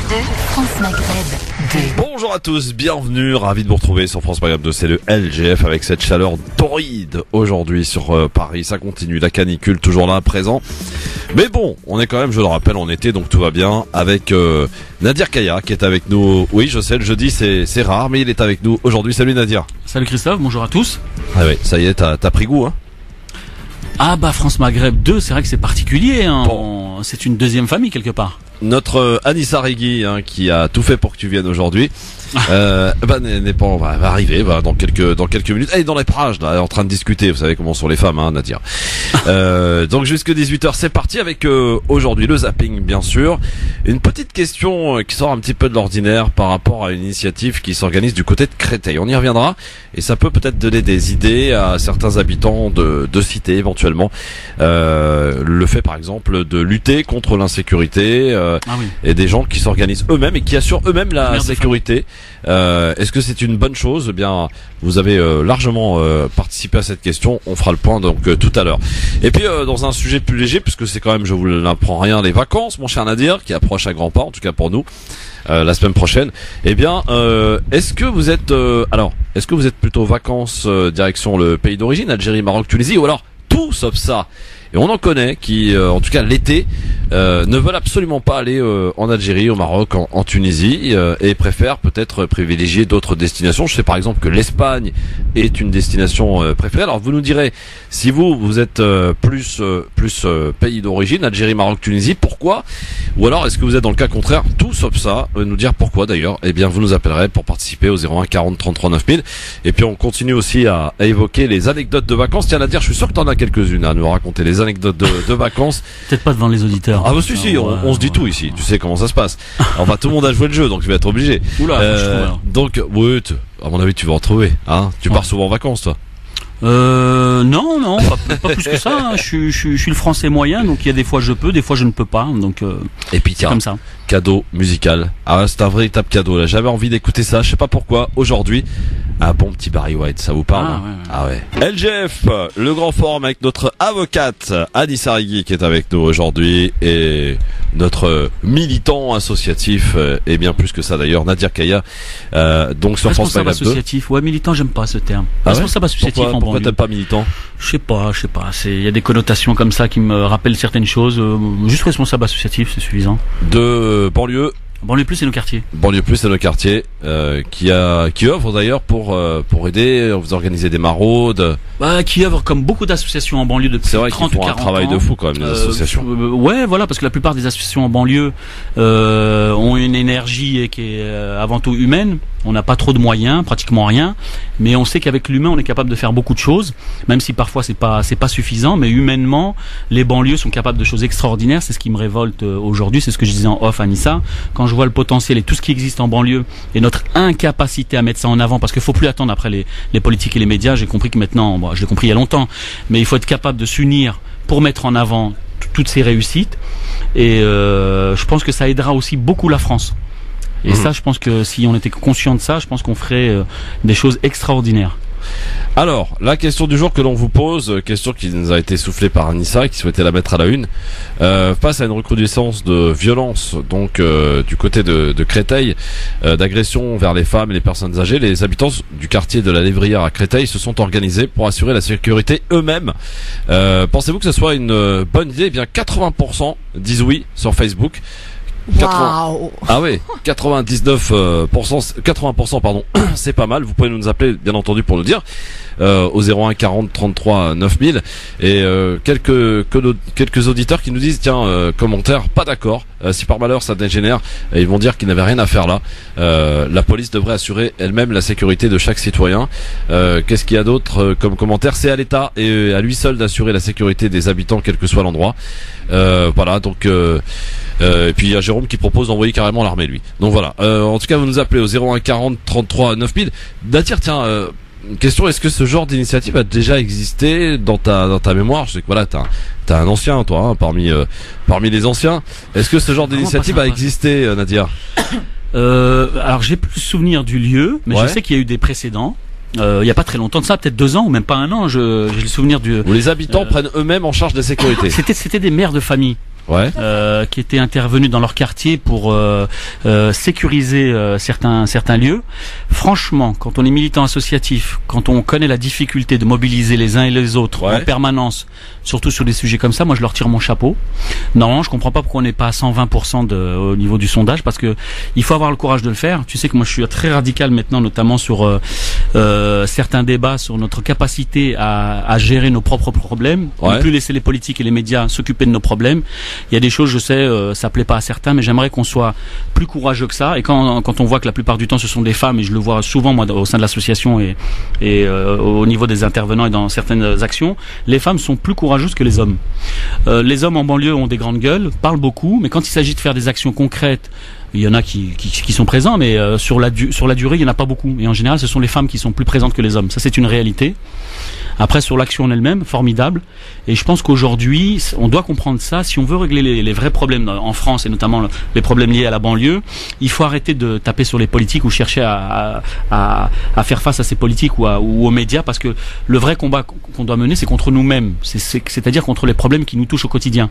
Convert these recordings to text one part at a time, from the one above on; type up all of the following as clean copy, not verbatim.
France Maghreb 2. Bonjour à tous, bienvenue, ravi de vous retrouver sur France Maghreb 2, c'est le LGF avec cette chaleur torride aujourd'hui sur Paris, ça continue, la canicule toujours là, présent. Mais bon, on est quand même, je le rappelle, en été, donc tout va bien, avec Nadir Kaya qui est avec nous. Oui, je sais, le jeudi c'est rare, mais il est avec nous aujourd'hui. Salut Nadir. Salut Christophe, bonjour à tous. Ah oui, ça y est, t'as pris goût, hein. Ah bah France Maghreb 2, c'est vrai que c'est particulier, hein. Bon. C'est une deuxième famille quelque part. Notre Anissa Regui, hein, qui a tout fait pour que tu viennes aujourd'hui, n'est pas, va arriver, dans quelques minutes. Elle est dans les parages, là, elle est en train de discuter. Vous savez comment sont les femmes, hein, Nadir. Donc jusque 18h, c'est parti avec aujourd'hui le zapping, bien sûr. Une petite question qui sort un petit peu de l'ordinaire par rapport à une initiative qui s'organise du côté de Créteil. On y reviendra et ça peut peut-être donner des idées à certains habitants de cités éventuellement. Le fait, par exemple, de lutter contre l'insécurité. Et des gens qui s'organisent eux-mêmes et qui assurent eux-mêmes la sécurité. Est-ce que c'est une bonne chose? Eh bien, vous avez largement participé à cette question. On fera le point donc tout à l'heure. Et puis dans un sujet plus léger, puisque c'est quand même, je vous l'apprends rien, les vacances, mon cher Nadir, qui approche à grands pas, en tout cas pour nous, la semaine prochaine. Eh bien, est-ce que vous êtes est-ce que vous êtes plutôt vacances direction le pays d'origine, Algérie, Maroc, Tunisie, ou alors tout sauf ça? Et on en connaît qui, en tout cas l'été, ne veulent absolument pas aller en Algérie, au Maroc, en Tunisie, et préfèrent peut-être privilégier d'autres destinations. Je sais par exemple que l'Espagne est une destination préférée. Alors vous nous direz si vous êtes plus pays d'origine, Algérie, Maroc, Tunisie, pourquoi? Ou alors est-ce que vous êtes dans le cas contraire, tout sauf ça, nous dire pourquoi d'ailleurs. Eh bien vous nous appellerez pour participer au 01 40 33 9000. Et puis on continue aussi à évoquer les anecdotes de vacances. Tiens Nadir, je suis sûr que t'en as quelques-unes à nous raconter, les anecdotes de vacances. Peut-être pas devant les auditeurs. Ah bah si, on se dit tout ici. Tu sais comment ça se passe. Enfin, tout le monde a joué le jeu, donc tu vas être obligé. Oula, donc, oui, à mon avis, tu vas retrouver. Hein, tu pars souvent en vacances, toi. Non, pas plus que ça. Hein. Je suis le français moyen, donc il y a des fois je peux, des fois je ne peux pas. Donc et puis tiens, comme ça. Cadeau musical. Ah, c'est un véritable cadeau là. J'avais envie d'écouter ça. Je sais pas pourquoi. Aujourd'hui, un bon petit Barry White, ça vous parle? Ah ouais. LGF, le grand forum avec notre avocate Anissa Regui qui est avec nous aujourd'hui et notre militant associatif et bien plus que ça d'ailleurs, Nadir Kaya. Donc sur France Maghreb 2. Responsable associatif. Ouais, militant, j'aime pas ce terme. Ah responsable associatif en pourquoi t'aimes pas militant? Je sais pas. Il y a des connotations comme ça qui me rappellent certaines choses. Juste responsable associatif, c'est suffisant. De banlieue. Banlieue plus, c'est nos quartiers. Banlieue plus, c'est nos quartiers qui œuvrent d'ailleurs pour aider, vous organiser des maraudes. Qui œuvrent comme beaucoup d'associations en banlieue depuis 30 ou 40 ans. C'est vrai qu'ils font un travail de fou quand même, les associations. Ouais, voilà, parce que la plupart des associations en banlieue ont une énergie qui est avant tout humaine. On n'a pas trop de moyens, pratiquement rien, mais on sait qu'avec l'humain, on est capable de faire beaucoup de choses, même si parfois c'est pas suffisant, mais humainement, les banlieues sont capables de choses extraordinaires. C'est ce qui me révolte aujourd'hui, c'est ce que je disais en off à Anissa. Quand je vois le potentiel et tout ce qui existe en banlieue et notre incapacité à mettre ça en avant, parce qu'il faut plus attendre après les politiques et les médias. J'ai compris que maintenant, je l'ai compris il y a longtemps, mais il faut être capable de s'unir pour mettre en avant toutes ces réussites. Et je pense que ça aidera aussi beaucoup la France. Et ça, je pense que si on était conscient de ça, je pense qu'on ferait des choses extraordinaires. Alors, la question du jour que l'on vous pose, question qui nous a été soufflée par Anissa et qui souhaitait la mettre à la une, face à une recrudescence de violence donc du côté de Créteil, d'agression vers les femmes et les personnes âgées, les habitants du quartier de la Lévrière à Créteil se sont organisés pour assurer la sécurité eux-mêmes. Pensez-vous que ce soit une bonne idée? Eh bien, 80% disent oui sur Facebook. Wow. Ah oui, 80% pardon, c'est pas mal. Vous pouvez nous appeler bien entendu pour nous dire au 01 40 33 9000 et quelques auditeurs qui nous disent tiens commentaire pas d'accord, si par malheur ça dégénère, ils vont dire qu'ils n'avaient rien à faire là. La police devrait assurer elle-même la sécurité de chaque citoyen. Qu'est-ce qu'il y a d'autre comme commentaire? C'est à l'État et à lui seul d'assurer la sécurité des habitants quel que soit l'endroit. Voilà donc et puis il y a Jérôme qui propose d'envoyer carrément l'armée lui. Donc voilà, en tout cas vous nous appelez au 01 40 33 9000. Nadir, tiens, question, est-ce que ce genre d'initiative a déjà existé dans ta mémoire? Je sais que voilà, t'as un ancien toi, hein, parmi les anciens. Est-ce que ce genre d'initiative a existé, Nadir? Alors j'ai plus souvenir du lieu, mais je sais qu'il y a eu des précédents. Il y a pas très longtemps de ça, peut-être 2 ans ou même pas 1 an. J'ai le souvenir où les habitants prennent eux-mêmes en charge de la sécurité. C'était des mères de famille. qui étaient intervenus dans leur quartier pour sécuriser certains lieux. Franchement, quand on est militant associatif, quand on connaît la difficulté de mobiliser les uns et les autres en permanence, surtout sur des sujets comme ça, moi je leur tire mon chapeau. Non, je comprends pas pourquoi on n'est pas à 120% au niveau du sondage, parce que il faut avoir le courage de le faire. Tu sais que moi je suis très radical maintenant, notamment sur certains débats sur notre capacité à gérer nos propres problèmes, ne plus laisser les politiques et les médias s'occuper de nos problèmes. Il y a des choses, je sais, ça plaît pas à certains, mais j'aimerais qu'on soit plus courageux que ça. Et quand on voit que la plupart du temps ce sont des femmes, et je le vois souvent moi au sein de l'association et au niveau des intervenants et dans certaines actions, les femmes sont plus courageuses que les hommes. Les hommes en banlieue ont des grandes gueules, parlent beaucoup, mais quand il s'agit de faire des actions concrètes, il y en a qui sont présents, mais sur la durée, il y en a pas beaucoup. Et en général, ce sont les femmes qui sont plus présentes que les hommes. Ça, c'est une réalité. Après, sur l'action en elle-même, formidable. Et je pense qu'aujourd'hui, on doit comprendre ça. Si on veut régler les vrais problèmes en France, et notamment les problèmes liés à la banlieue, il faut arrêter de taper sur les politiques ou chercher à faire face à ces politiques ou aux médias, parce que le vrai combat qu'on doit mener, c'est contre nous-mêmes. C'est-à-dire contre les problèmes qui nous touchent au quotidien.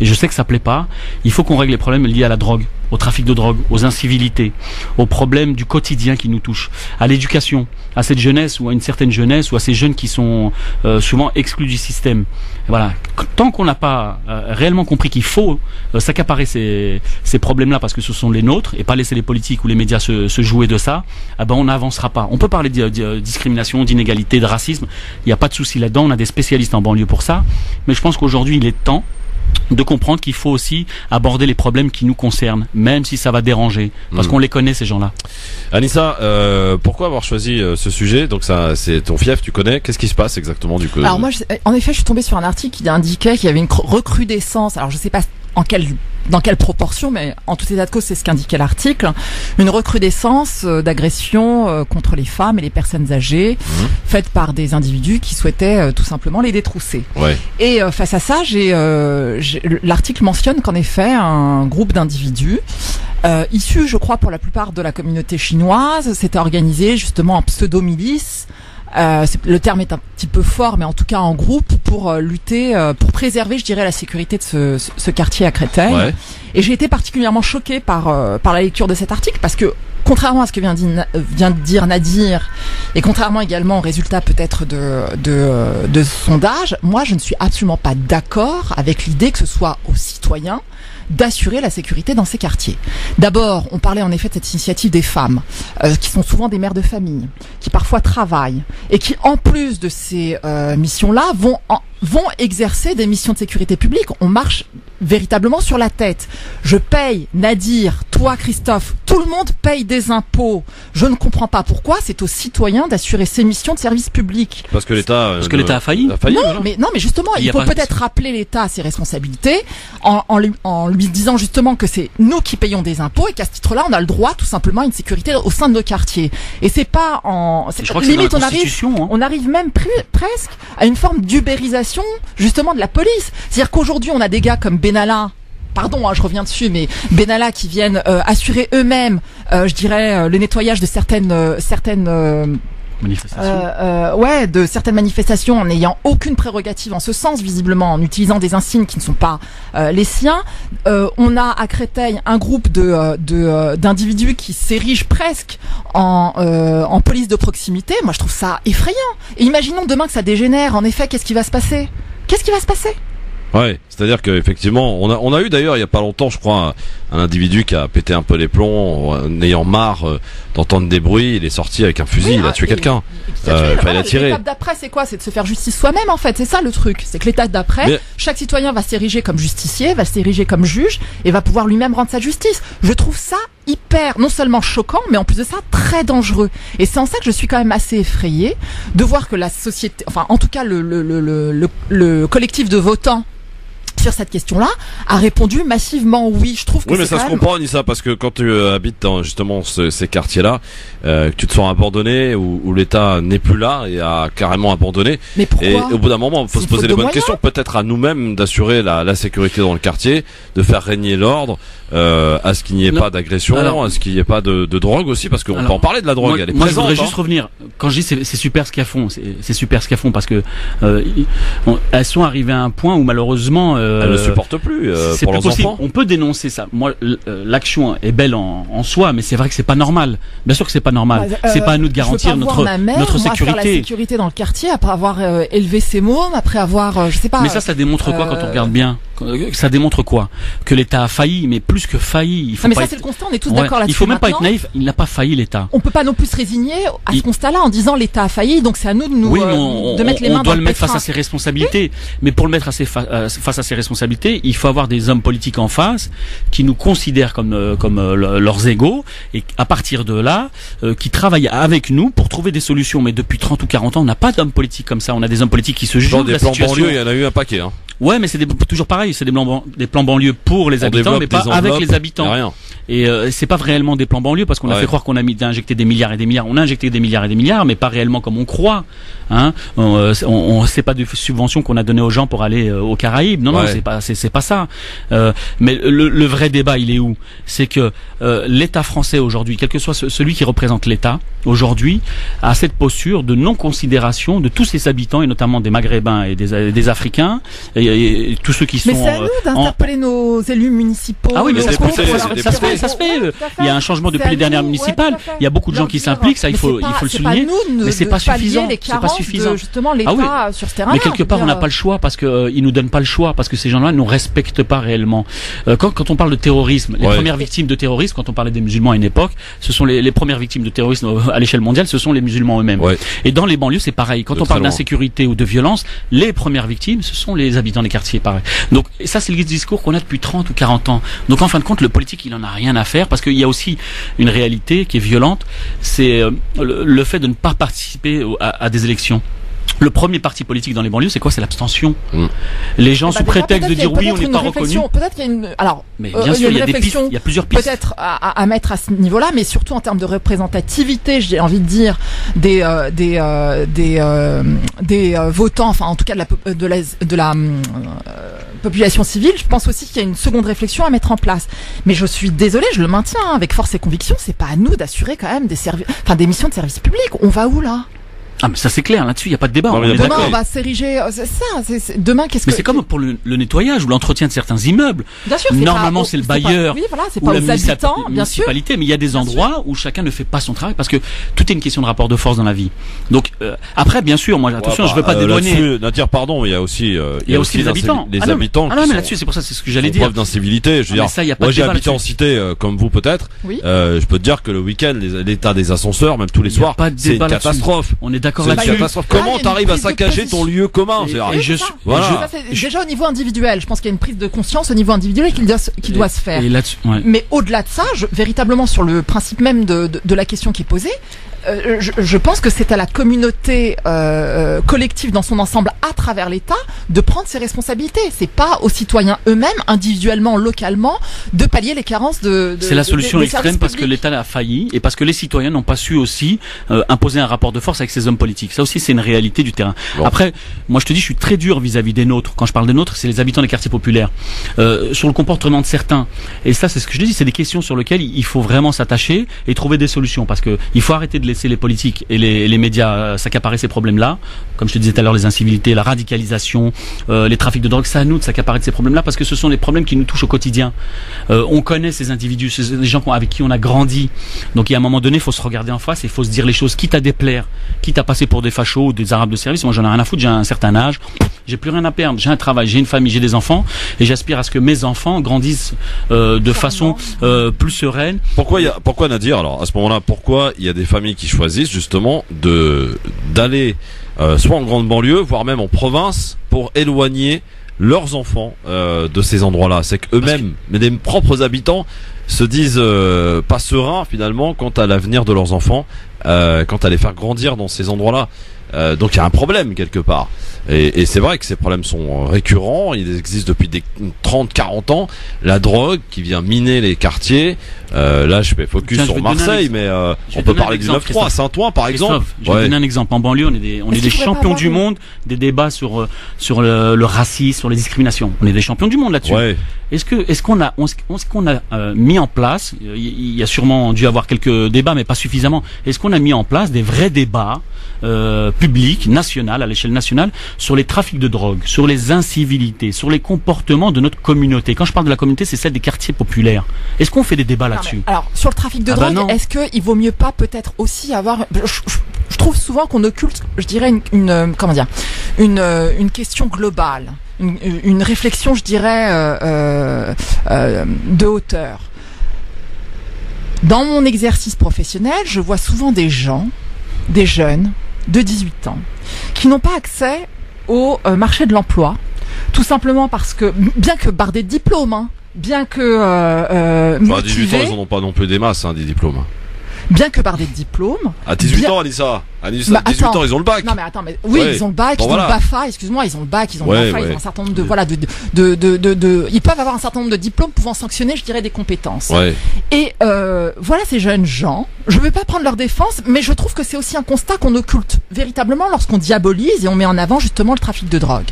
Et je sais que ça plaît pas. Il faut qu'on règle les problèmes liés à la drogue, au trafic de drogue, aux incivilités, aux problèmes du quotidien qui nous touchent, à l'éducation, à cette jeunesse ou à une certaine jeunesse ou à ces jeunes qui sont souvent exclus du système. Et voilà. Tant qu'on n'a pas réellement compris qu'il faut s'accaparer ces problèmes-là, parce que ce sont les nôtres, et pas laisser les politiques ou les médias se jouer de ça, on n'avancera pas. On peut parler de discrimination, d'inégalité, de racisme. Il n'y a pas de souci là-dedans. On a des spécialistes en banlieue pour ça. Mais je pense qu'aujourd'hui, il est temps de comprendre qu'il faut aussi aborder les problèmes qui nous concernent, même si ça va déranger, parce qu'on les connaît, ces gens-là. Anissa, pourquoi avoir choisi ce sujet? Donc ça, c'est ton fief, tu connais. Qu'est-ce qui se passe exactement du coup? Alors moi, en effet, je suis tombée sur un article qui indiquait qu'il y avait une recrudescence. Alors je sais pas dans quelle proportion, mais en tout état de cause, c'est ce qu'indiquait l'article, une recrudescence d'agressions contre les femmes et les personnes âgées, faites par des individus qui souhaitaient tout simplement les détrousser. Et face à ça, l'article mentionne qu'en effet, un groupe d'individus issus, je crois, pour la plupart de la communauté chinoise, s'était organisé justement en pseudo-milice. Le terme est un petit peu fort, mais en tout cas en groupe, pour lutter, pour préserver, je dirais, la sécurité de ce quartier à Créteil. Et j'ai été particulièrement choquée par la lecture de cet article, parce que contrairement à ce que vient de dire Nadir, et contrairement également aux résultats peut-être de sondage, moi je ne suis absolument pas d'accord avec l'idée que ce soit aux citoyens d'assurer la sécurité dans ces quartiers. D'abord, on parlait en effet de cette initiative des femmes, qui sont souvent des mères de famille, qui parfois travaillent, et qui, en plus de ces missions-là, vont exercer des missions de sécurité publique. On marche véritablement sur la tête. Je paye, Nadir, toi, Christophe, tout le monde paye des impôts. Je ne comprends pas pourquoi c'est aux citoyens d'assurer ces missions de service public. Parce que l'État a failli. Non, mais justement, il faut peut-être rappeler l'État à ses responsabilités en lui disant justement que c'est nous qui payons des impôts et qu'à ce titre-là, on a le droit tout simplement à une sécurité au sein de nos quartiers. Et c'est pas limite, on arrive même presque à une forme d'ubérisation justement de la police. C'est-à-dire qu'aujourd'hui, on a des gars comme Benalla, pardon, je reviens dessus, mais Benalla qui viennent assurer eux-mêmes, je dirais, le nettoyage de certaines manifestations. De certaines manifestations en n'ayant aucune prérogative en ce sens, visiblement, en utilisant des insignes qui ne sont pas les siens. On a à Créteil un groupe d'individus qui s'érigent presque en police de proximité. Moi, je trouve ça effrayant. Et imaginons demain que ça dégénère. En effet, qu'est-ce qui va se passer? Ouais, c'est-à-dire qu'effectivement, on a eu d'ailleurs il y a pas longtemps, je crois, un individu qui a pété un peu les plombs, en ayant marre d'entendre des bruits, il est sorti avec un fusil, il a tué quelqu'un. Il a tiré. L'étape d'après, c'est quoi? C'est de se faire justice soi-même, en fait. C'est ça le truc. C'est que l'étape d'après, chaque citoyen va s'ériger comme justicier, va s'ériger comme juge, et va pouvoir lui-même rendre sa justice. Je trouve ça hyper, non seulement choquant, mais en plus de ça, très dangereux. Et c'est en ça que je suis quand même assez effrayée de voir que la société, enfin, en tout cas, le collectif de votants sur cette question-là a répondu massivement oui. Je trouve que mais ça se comprend, Anissa, parce que quand tu habites dans justement ces quartiers-là, que tu te sens abandonné, où l'État n'est plus là et a carrément abandonné. Mais pourquoi? Et au bout d'un moment, il faut se poser les bonnes questions. Peut-être à nous-mêmes d'assurer la sécurité dans le quartier, de faire régner l'ordre, à ce qu'il n'y ait pas d'agression, à ce qu'il n'y ait pas de drogue aussi, parce qu'on peut en parler de la drogue. Elle est présente. Je voudrais juste revenir. Quand je dis c'est super ce qu'elles font, c'est super ce qu'elles font, parce que elles sont arrivées à un point où malheureusement Elle ne supporte plus c'est pour plus leurs possible. enfants. On peut dénoncer ça. Moi, l'action est belle en soi, mais c'est vrai que c'est pas normal. Bien sûr que c'est pas normal. C'est pas à nous de garantir notre sécurité. Faire la sécurité dans le quartier après avoir élevé ses mômes, après avoir, je sais pas. Mais ça démontre quoi quand on regarde bien? Ça démontre quoi? Que l'État a failli, mais plus que failli. Il faut mais pas ça c'est le constat. On est tous d'accord là-dessus. Il faut même pas être naïf. Il n'a pas failli l'État. On peut pas non plus se résigner à ce constat-là en disant l'État a failli, donc c'est à nous de nous de mettre les mains dans le pétrin. On doit le mettre face à ses responsabilités. Mais pour le mettre face à ses responsabilités, il faut avoir des hommes politiques en face qui nous considèrent comme leurs égaux et à partir de là, qui travaillent avec nous pour trouver des solutions. Mais depuis 30 ou 40 ans, on n'a pas d'hommes politiques comme ça. On a des hommes politiques qui se jouent de la situation. Dans des plans banlieue, il y en a eu un paquet. Hein. Ouais, mais c'est toujours pareil. C'est des plans banlieue pour les habitants, mais pas avec les habitants. Rien. Et c'est pas réellement des plans banlieue parce qu'on a fait croire qu'on a injecté des milliards et des milliards. On a injecté des milliards et des milliards, mais pas réellement comme on croit. Hein, c'est pas de subventions qu'on a données aux gens pour aller aux Caraïbes. Non, c'est pas ça. Mais le vrai débat, il est où? C'est que l'État français aujourd'hui, quel que soit celui qui représente l'État aujourd'hui, a cette posture de non-considération de tous ses habitants et notamment des Maghrébins et des Africains et tous ceux qui sont. Mais c'est à nous d'interpeller nos élus municipaux. Ah oui, mais ça se fait. Il y a un changement depuis les dernières municipales. Il y a beaucoup de gens qui s'impliquent. Ça, il faut le souligner. Mais c'est pas suffisant. C'est pas suffisant. Justement, l'État sur ce terrain. Mais quelque part, on n'a pas le choix parce que ils nous donnent pas le choix parce que ces gens-là nous respectent pas réellement. Quand on parle de terrorisme, les premières victimes de terrorisme, quand on parlait des musulmans à une époque, ce sont les premières victimes de terrorisme à l'échelle mondiale, ce sont les musulmans eux-mêmes. Ouais. Et dans les banlieues, c'est pareil. Quand on parle d'insécurité ou de violence, les premières victimes, ce sont les habitants des quartiers, pareil. Donc ça, c'est le discours qu'on a depuis 30 ou 40 ans. Donc en fin de compte, le politique, il en a rien à faire parce qu'il y a aussi une réalité qui est violente, c'est le fait de ne pas participer à des élections. Le premier parti politique dans les banlieues, c'est quoi? C'est l'abstention. Les gens, sous prétexte de dire oui, on n'est pas reconnu. Peut-être qu'il y a une. Alors, mais bien sûr, il y a des pistes, il y a plusieurs pistes. Peut-être à mettre à ce niveau-là, mais surtout en termes de représentativité, j'ai envie de dire des votants, enfin en tout cas de la population civile. Je pense aussi qu'il y a une seconde réflexion à mettre en place. Mais je suis désolée, je le maintiens avec force et conviction. C'est pas à nous d'assurer quand même des missions de service public. On va où là? Ah mais ça c'est clair, là-dessus il y a pas de débat. Demain on va s'ériger, c'est ça. Demain qu'est-ce que? Mais c'est comme pour le nettoyage ou l'entretien de certains immeubles. Bien sûr. Normalement c'est le bailleur c'est pas aux habitants, bien sûr. Municipalité, mais il y a des endroits où chacun ne fait pas son travail parce que tout est une question de rapport de force dans la vie. Donc après bien sûr, moi attention, je veux pas dédouaner. Pardon, il y a aussi les habitants. Les habitants. Ah non mais là-dessus c'est pour ça, c'est ce que j'allais dire. Preuve d'incivilité, je veux dire. Moi j'ai habité en cité comme vous peut-être. Je peux te dire que le week-end, l'état des ascenseurs, même tous les soirs, c'est une catastrophe. On est d'accord là-dessus. Comment t'arrives à saccager ton lieu commun? Déjà au niveau individuel, je pense qu'il y a une prise de conscience au niveau individuel qui doit se faire. Mais au-delà de ça, véritablement sur le principe même de la question qui est posée, je pense que c'est à la communauté collective dans son ensemble à travers l'État de prendre ses responsabilités. C'est pas aux citoyens eux-mêmes, individuellement, localement, de pallier les carences de c'est la solution extrême parce que l'État a failli et parce que les citoyens n'ont pas su aussi imposer un rapport de force avec ces hommes politiques. Ça aussi c'est une réalité du terrain. Bon. Après, moi je te dis, je suis très dur vis-à-vis des nôtres. Quand je parle des nôtres, c'est les habitants des quartiers populaires. Sur le comportement de certains. Et ça, c'est ce que je dis, c'est des questions sur lesquelles il faut vraiment s'attacher et trouver des solutions parce que il faut arrêter de laisser les politiques et les médias s'accaparer ces problèmes-là. Comme je te disais tout à l'heure, les incivilités, la radicalisation, les trafics de drogue, c'est à nous de s'accaparer de ces problèmes-là parce que ce sont des problèmes qui nous touchent au quotidien. On connaît ces individus, c'est des gens avec qui on a grandi. Donc il y a un moment donné, il faut se regarder en face et il faut se dire les choses, quitte à déplaire, quitte à passer pour des fachos ou des arabes de service. Moi j'en ai rien à foutre, j'ai un certain âge, j'ai plus rien à perdre, j'ai un travail, j'ai une famille, j'ai des enfants et j'aspire à ce que mes enfants grandissent de façon plus sereine. Pourquoi Nadir, alors à ce moment-là, pourquoi il y a des familles qui choisissent justement d'aller soit en grande banlieue, voire même en province pour éloigner leurs enfants de ces endroits-là? C'est qu'eux-mêmes, mais des propres habitants, se disent pas sereins finalement quant à l'avenir de leurs enfants, quant à les faire grandir dans ces endroits-là. Donc il y a un problème quelque part. Et c'est vrai que ces problèmes sont récurrents, ils existent depuis des 30-40 ans. La drogue qui vient miner les quartiers. Là je fais focus sur Marseille, mais on peut parler du 9-3 à Saint-Ouen par exemple. Je vais donner un exemple. En banlieue, on est des champions du monde des débats sur le racisme, sur les discriminations. On est des champions du monde là-dessus. Ouais. Est-ce qu'on a mis en place, il y a sûrement dû avoir quelques débats mais pas suffisamment. Est-ce qu'on a mis en place des vrais débats publics, national, à l'échelle nationale, sur les trafics de drogue, sur les incivilités, sur les comportements de notre communauté. Quand je parle de la communauté, c'est celle des quartiers populaires. Est-ce qu'on fait des débats là-dessus? Alors, sur le trafic de drogue, est-ce qu'il vaut mieux pas peut-être aussi avoir... Je trouve souvent qu'on occulte, je dirais, une question globale, une réflexion, je dirais, de hauteur. Dans mon exercice professionnel, je vois souvent des jeunes de 18 ans, qui n'ont pas accès au marché de l'emploi, tout simplement parce que, bien que bardés de diplômes, bien que à 18 ans, ils n'en ont pas non plus des masses, des diplômes. Bien que bardés de diplômes. À 18 ans, Anissa. À 18 ans, ils ont le bac. Non, mais attends, oui, ils ont le bac, ils ont le BAFA, excuse-moi, ils ont le bac, ils ont le BAFA, ils ont un certain nombre de, ils peuvent avoir un certain nombre de diplômes pouvant sanctionner, je dirais, des compétences. Ouais. Et, voilà ces jeunes gens. Je veux pas prendre leur défense, mais je trouve que c'est aussi un constat qu'on occulte véritablement lorsqu'on diabolise et on met en avant justement le trafic de drogue.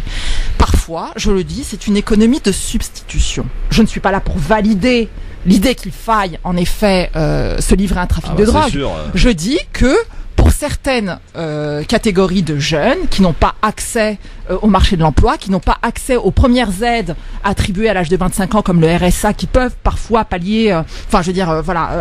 Parfois, je le dis, c'est une économie de substitution. Je ne suis pas là pour valider l'idée qu'il faille, en effet, se livrer à un trafic de drogue. Sûr, Je dis que pour certaines catégories de jeunes qui n'ont pas accès au marché de l'emploi, qui n'ont pas accès aux premières aides attribuées à l'âge de 25 ans comme le RSA, qui peuvent parfois pallier,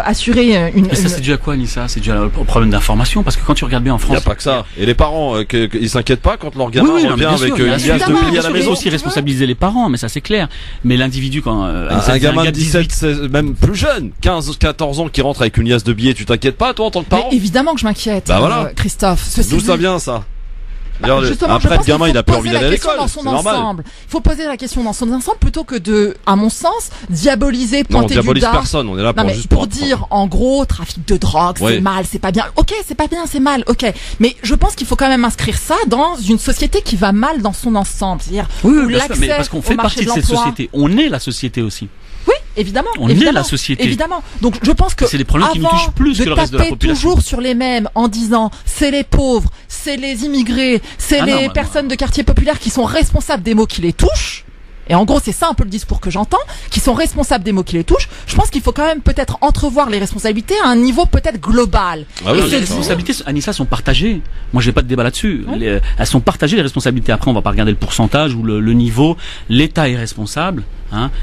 assurer une... Mais ça, c'est dû à quoi, Anissa? C'est dû au problème d'information, parce que quand tu regardes bien en France... Il n'y a pas que ça. Et les parents, ils s'inquiètent pas quand leur gamin revient avec une liasse de billets à la maison. Il faut aussi responsabiliser les parents, mais ça c'est clair. Mais l'individu, quand... un gamin de 17, 16, même plus jeune, 15, 14 ans qui rentre avec une liasse de billets, tu t'inquiètes pas, toi, en tant que parent? Mais évidemment que je m'inquiète, Christophe. D'où ça vient, ça? Justement, après, le gamin, il a plus envie d'aller à l'école. C'est normal. Il faut poser la question dans son ensemble plutôt que de, à mon sens, diaboliser, pointer du doigt. Non, on diabolise personne. On est là pour dire, en gros, trafic de drogue, c'est mal, c'est pas bien. Ok, c'est pas bien, c'est mal. Ok. Mais je pense qu'il faut quand même inscrire ça dans une société qui va mal dans son ensemble. C'est-à-dire, mais parce qu'on fait partie de cette société. On est la société aussi. Oui, évidemment. On est la société. Évidemment. Donc, je pense que c'est des problèmes qui nous touchent plus que le reste de la population. Toujours sur les mêmes en disant c'est les pauvres, c'est les immigrés, c'est les personnes de quartier populaire qui sont responsables des maux qui les touchent. Et en gros, c'est ça un peu le discours que j'entends, qui sont responsables des maux qui les touchent. Je pense qu'il faut quand même peut-être entrevoir les responsabilités à un niveau peut-être global. Les responsabilités, Anissa, sont partagées. Moi, j'ai pas de débat là-dessus. Elles sont partagées, les responsabilités. Après, on va pas regarder le pourcentage ou le niveau. L'État est responsable.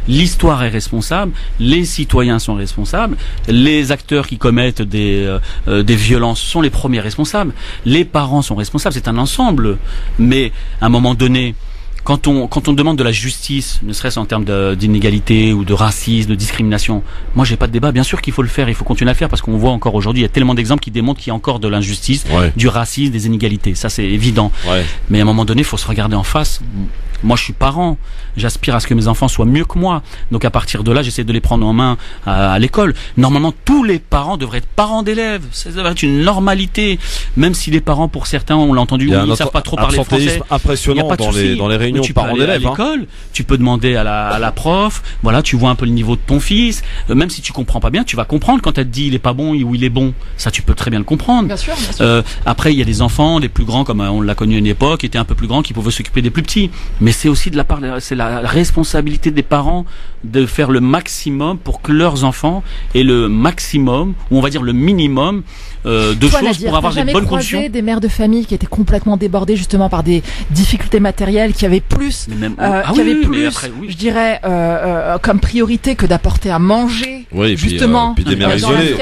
L'histoire est responsable. Les citoyens sont responsables. Les acteurs qui commettent des violences sont les premiers responsables. Les parents sont responsables. C'est un ensemble. Mais, à un moment donné, quand on demande de la justice, ne serait-ce en termes d'inégalité ou de racisme, de discrimination, moi j'ai pas de débat. Bien sûr qu'il faut le faire, il faut continuer à le faire parce qu'on voit encore aujourd'hui, il y a tellement d'exemples qui démontrent qu'il y a encore de l'injustice, du racisme, des inégalités. Ça c'est évident. Mais à un moment donné, il faut se regarder en face. Moi, je suis parent. J'aspire à ce que mes enfants soient mieux que moi. Donc, à partir de là, j'essaie de les prendre en main à l'école. Normalement, tous les parents devraient être parents d'élèves. Ça devrait être une normalité. Même si les parents, pour certains, on l'a entendu, ils ne savent pas trop parler français. Impressionnant dans les réunions parents d'élèves. À l'école, tu peux demander à la prof. Voilà, tu vois un peu le niveau de ton fils. Même si tu comprends pas bien, tu vas comprendre quand elle te dit il est pas bon ou il est bon. Ça, tu peux très bien le comprendre. Bien sûr, bien sûr. Après, il y a des enfants, les plus grands, comme on l'a connu à une époque, qui étaient un peu plus grands, qui pouvaient s'occuper des plus petits. Mais c'est aussi c'est la responsabilité des parents de faire le maximum pour que leurs enfants aient le maximum, ou on va dire le minimum de choses pour avoir des bonnes conditions. Des mères de famille qui étaient complètement débordées justement par des difficultés matérielles, qui avaient plus, je dirais, comme priorité que d'apporter à manger, justement. Puis des mères isolées.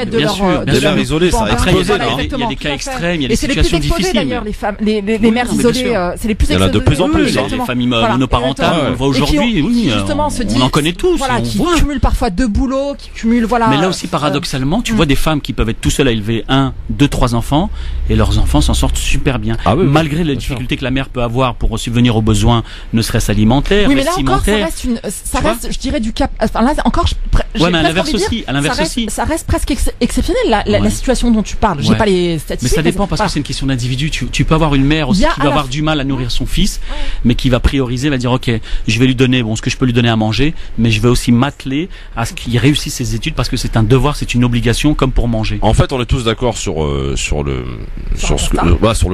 Des mères isolées, ça a explosé. Il y a des cas extrêmes, il y a des situations difficiles. D'ailleurs, les mères isolées, c'est les plus exposées. Il y en a de plus en plus. Les familles monoparentales, on le voit aujourd'hui, on en connaît tous. Qui cumulent parfois 2 boulots, qui cumulent, Mais là aussi, paradoxalement, tu vois des femmes qui peuvent être tout seules à élever 1, 2, 3 enfants, et leurs enfants s'en sortent super bien. Malgré les difficultés que la mère peut avoir pour subvenir aux besoins, ne serait-ce alimentaires, mais là encore, ça reste, je dirais, du cap, là encore, mais à l'inverse aussi. Ça reste presque exceptionnel, la situation dont tu parles. J'ai pas les statistiques. Mais ça dépend parce que c'est une question d'individu. Tu peux avoir une mère aussi qui va avoir du mal à nourrir son fils, mais qui va prioriser, va dire, ok, je vais lui donner, ce que je peux lui donner à manger, mais je vais aussi m'atteler à ce qu'il réussisse ses études parce que c'est un devoir, c'est une obligation comme pour manger. En fait, on est tous d'accord sur le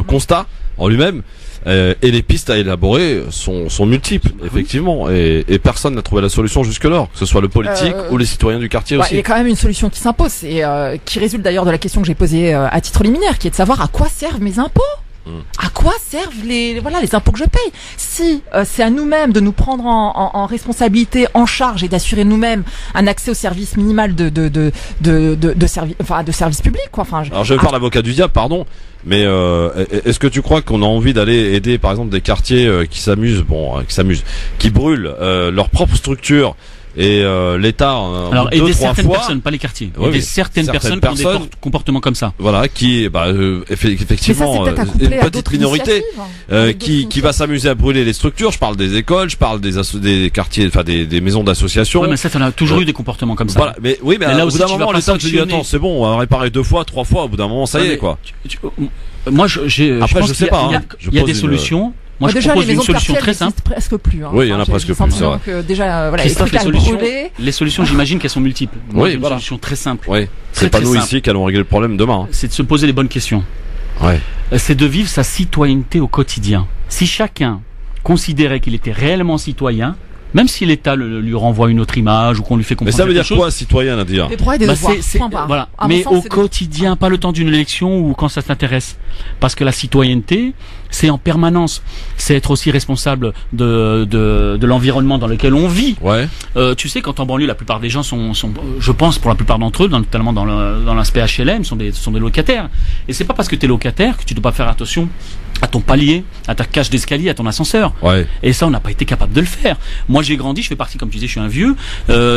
constat en lui-même. Et les pistes à élaborer sont multiples, effectivement, et personne n'a trouvé la solution jusque-là, que ce soit le politique ou les citoyens du quartier aussi. Il y a quand même une solution qui s'impose, et qui résulte d'ailleurs de la question que j'ai posée à titre liminaire, qui est de savoir à quoi servent mes impôts. À quoi servent les impôts que je paye? Si c'est à nous-mêmes de nous prendre en responsabilité, en charge et d'assurer nous-mêmes un accès au service minimal de service public, quoi. Enfin, alors je vais faire l'avocat du diable, pardon. Mais est-ce que tu crois qu'on a envie d'aller aider, par exemple, des quartiers qui brûlent leur propre structure et l'État alors aider certaines personnes, pas les quartiers, aider certaines personnes qui ont des comportements comme ça. Voilà, qui effectivement une petite minorité qui va s'amuser à brûler les structures. Je parle des écoles, je parle des quartiers, enfin des maisons d'association. Ouais, mais ça, on a toujours eu des comportements comme ça. Voilà, mais là, au bout d'un moment, l'État te dit attends, c'est bon, on va réparer 2 fois, 3 fois. Au bout d'un moment, ça y est, quoi. Moi, je pense qu'il y a des solutions. Moi, je propose une solution très simple. Presque plus. Oui, il y en a presque plus. C'est vrai. Déjà, voilà, Christophe, les solutions, j'imagine qu'elles sont multiples. Moi, une solution très simple. Oui. C'est pas nous ici qui allons régler le problème demain. C'est de se poser les bonnes questions. Ouais. C'est de vivre sa citoyenneté au quotidien. Si chacun considérait qu'il était réellement citoyen, même si l'État lui renvoie une autre image ou qu'on lui fait comprendre. Mais ça veut dire quoi, citoyen, à dire? Les droits et des devoirs. Voilà. Mais au quotidien, pas le temps d'une élection ou quand ça t'intéresse. Parce que la citoyenneté, c'est en permanence. C'est être aussi responsable de l'environnement dans lequel on vit. Ouais. Tu sais, quand en banlieue, la plupart des gens sont je pense, pour la plupart d'entre eux, notamment dans l'aspect HLM, sont des locataires. Et c'est pas parce que t'es locataire que tu dois pas faire attention à ton palier, à ta cage d'escalier, à ton ascenseur. Ouais. Et ça, on n'a pas été capable de le faire. Moi, j'ai grandi, je fais partie, comme tu disais, je suis un vieux.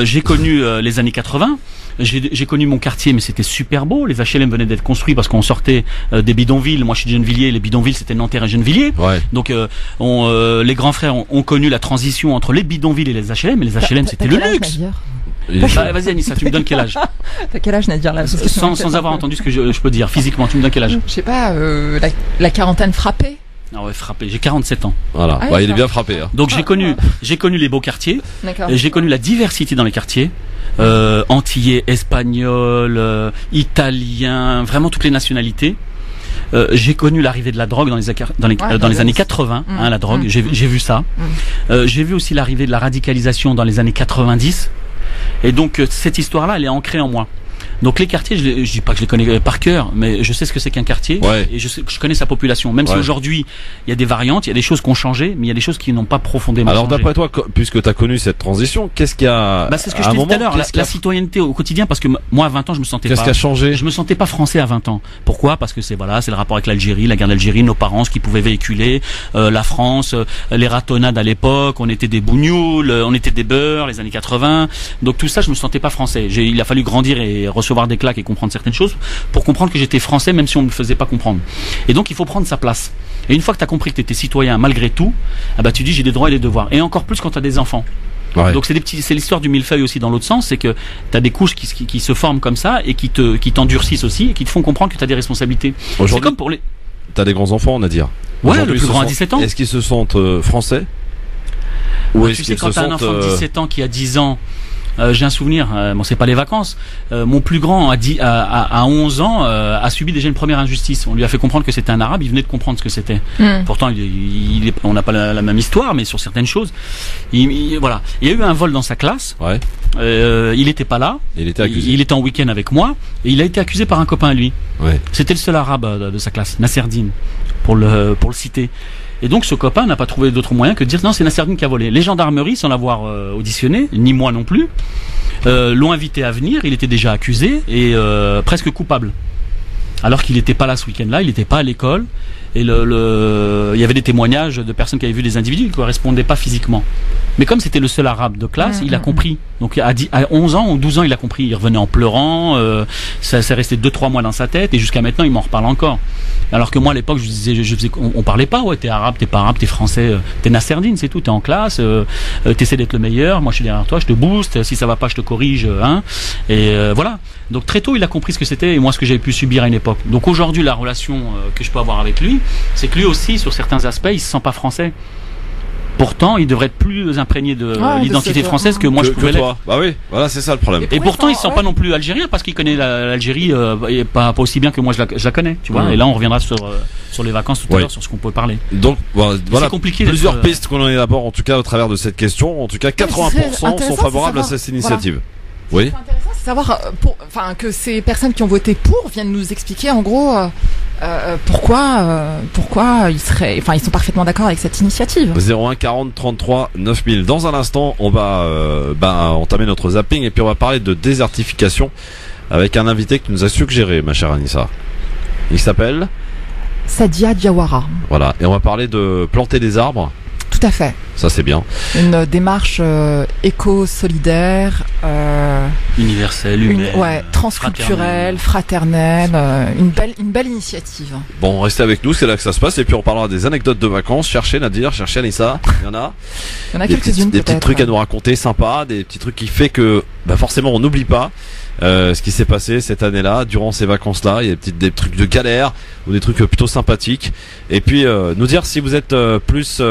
J'ai connu les années 80. J'ai connu mon quartier, mais c'était super beau. Les HLM venaient d'être construits parce qu'on sortait des bidonvilles. Moi, je suis de Gennevilliers. Les bidonvilles, c'était Nanterre et Gennevilliers. Ouais. Donc, les grands frères ont connu la transition entre les bidonvilles et les HLM. Et les HLM, c'était le luxe. Vas-y, Anissa, tu me donnes quel âge? T'as quel âge, Nadir, là? Sans avoir entendu ce que je peux dire physiquement, tu me donnes quel âge? Je sais pas, la quarantaine frappée. Ah ouais, frappé. J'ai 47 ans. Voilà. Il est bien frappé. Hein. Donc j'ai connu les beaux quartiers. J'ai connu la diversité dans les quartiers. Antillais, espagnols, italiens, vraiment toutes les nationalités. J'ai connu l'arrivée de la drogue dans les années 80, la drogue. J'ai vu ça. J'ai vu aussi l'arrivée de la radicalisation dans les années 90. Et donc cette histoire-là, elle est ancrée en moi. Donc les quartiers, je dis pas que je les connais par cœur, mais je sais ce que c'est qu'un quartier, et je connais sa population. Même si aujourd'hui il y a des variantes, il y a des choses qui ont changé, mais il y a des choses qui n'ont pas profondément changé. Alors d'après toi, puisque tu as connu cette transition, qu'est-ce qu'il y a? C'est ce que je te disais tout à l'heure, la citoyenneté au quotidien, parce que moi à 20 ans je me sentais Qu'est-ce qui a changé? Je me sentais pas français à 20 ans. Pourquoi? Parce que c'est le rapport avec l'Algérie, la guerre d'Algérie, nos parents, ce qu'ils pouvaient véhiculer, la France, les ratonnades à l'époque, on était des bougnoules, on était des beurs, les années 80. Donc tout ça, je me sentais pas français. Il a fallu grandir et recevoir des claques et comprendre certaines choses pour comprendre que j'étais français, même si on ne me faisait pas comprendre. Et donc il faut prendre sa place. Et une fois que tu as compris que tu étais citoyen malgré tout, tu dis j'ai des droits et des devoirs. Et encore plus quand tu as des enfants. Ouais. Donc c'est l'histoire du millefeuille aussi dans l'autre sens, c'est que tu as des couches qui se forment comme ça et qui t'endurcissent aussi et qui te font comprendre que tu as des responsabilités. C'est comme pour les... T'as des grands enfants, on a dire. Ouais, le plus grand à 17 ans. Est-ce qu'ils se sentent français? Ou est-ce tu sais, quand t'as un enfant de 17 ans qui a 10 ans, j'ai un souvenir, c'est pas les vacances, mon plus grand à 11 ans a subi déjà une première injustice. On lui a fait comprendre que c'était un arabe, il venait de comprendre ce que c'était. Pourtant on n'a pas la même histoire, mais sur certaines choses voilà. Il y a eu un vol dans sa classe. Ouais. Il était pas là, il était en week-end avec moi et il a été accusé par un copain à lui. Ouais. C'était le seul arabe de sa classe, Nasserdine, pour le citer. Et donc ce copain n'a pas trouvé d'autre moyen que de dire non, c'est Nasserdine qui a volé. Les gendarmeries, sans l'avoir auditionné, ni moi non plus, l'ont invité à venir. Il était déjà accusé et presque coupable. Alors qu'il n'était pas là ce week-end-là, il n'était pas à l'école. Et il y avait des témoignages de personnes qui avaient vu des individus qui ne correspondaient pas physiquement. Mais comme c'était le seul arabe de classe, il a compris. Donc à 11 ans ou 12 ans, il a compris. Il revenait en pleurant, ça s'est resté 2-3 mois dans sa tête, et jusqu'à maintenant, il m'en reparle encore. Alors que moi, à l'époque, on parlait pas, ouais, t'es arabe, t'es pas arabe, t'es français, t'es Nasserdine, c'est tout, t'es en classe, t'essaies d'être le meilleur, moi je suis derrière toi, je te booste, si ça va pas, je te corrige, et voilà. Donc très tôt, il a compris ce que c'était, et moi ce que j'avais pu subir à une époque. Donc aujourd'hui, la relation que je peux avoir avec lui, c'est que lui aussi, sur certains aspects, il se sent pas français. Pourtant, il devrait être plus imprégné de l'identité française que moi je pouvais l'être. Bah oui, voilà, c'est ça le problème. Et pourtant, il se sent pas non plus algérien parce qu'il connaît l'Algérie pas aussi bien que moi je la connais, tu vois. Et là, on reviendra sur les vacances tout à l'heure, sur ce qu'on peut parler. Donc voilà, c'est compliqué. Plusieurs pistes qu'on en élabore en tout cas au travers de cette question. En tout cas, 80% sont favorables à cette initiative. Voilà. Oui. C'est intéressant, c'est savoir, que ces personnes qui ont voté pour viennent nous expliquer en gros pourquoi ils sont parfaitement d'accord avec cette initiative. 01 40 33 9000. Dans un instant, on va entamer notre zapping et puis on va parler de désertification avec un invité que tu nous as suggéré, ma chère Anissa. Il s'appelle Sadia Diawara. Voilà, et on va parler de planter des arbres. Tout à fait. Ça c'est bien. Une démarche éco-solidaire, universelle, humaine, transculturelle, fraternelle, une belle initiative. Bon, restez avec nous, c'est là que ça se passe, et puis on parlera des anecdotes de vacances. Cherchez Nadir, cherchez Anissa, il y en a. Il y en a quelques-unes des petits trucs à nous raconter, sympas, des petits trucs qui fait que forcément on n'oublie pas ce qui s'est passé cette année-là, durant ces vacances-là. Il y a des trucs de galère ou des trucs plutôt sympathiques. Et puis nous dire si vous êtes plus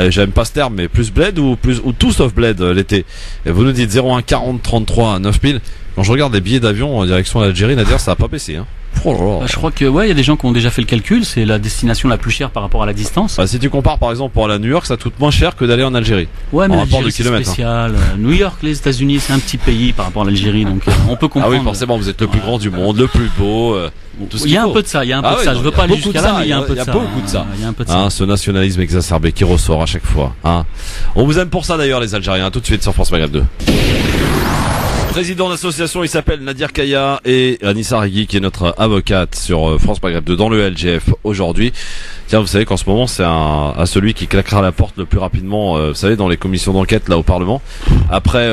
j'aime pas ce terme, mais plus bled ou tout sauf bled l'été. Et vous nous dites 01 40 33 9000. Quand je regarde les billets d'avion en direction de l'Algérie, Nadir, ça a pas baissé, hein. Je crois que il y a des gens qui ont déjà fait le calcul, c'est la destination la plus chère par rapport à la distance. Si tu compares par exemple pour aller à New York, ça coûte moins cher que d'aller en Algérie. Ouais, mais l'Algérie c'est spécial. New York, les États-Unis, c'est un petit pays par rapport à l'Algérie, donc on peut comprendre. Ah oui, forcément, vous êtes le plus grand du monde, le plus beau. Il y a un peu de ça, Je veux pas aller jusqu'à là, mais il y a un peu de ça. Beaucoup de ça. Ce nationalisme exacerbé qui ressort à chaque fois. On vous aime pour ça d'ailleurs, les Algériens. Tout de suite sur France Maghreb 2. Président d'association, il s'appelle Nadir Kaya, et Anissa Regui qui est notre avocate sur France Maghreb 2 dans le LGF aujourd'hui. Tiens, vous savez qu'en ce moment c'est à celui qui claquera la porte le plus rapidement, vous savez, dans les commissions d'enquête là au Parlement. Après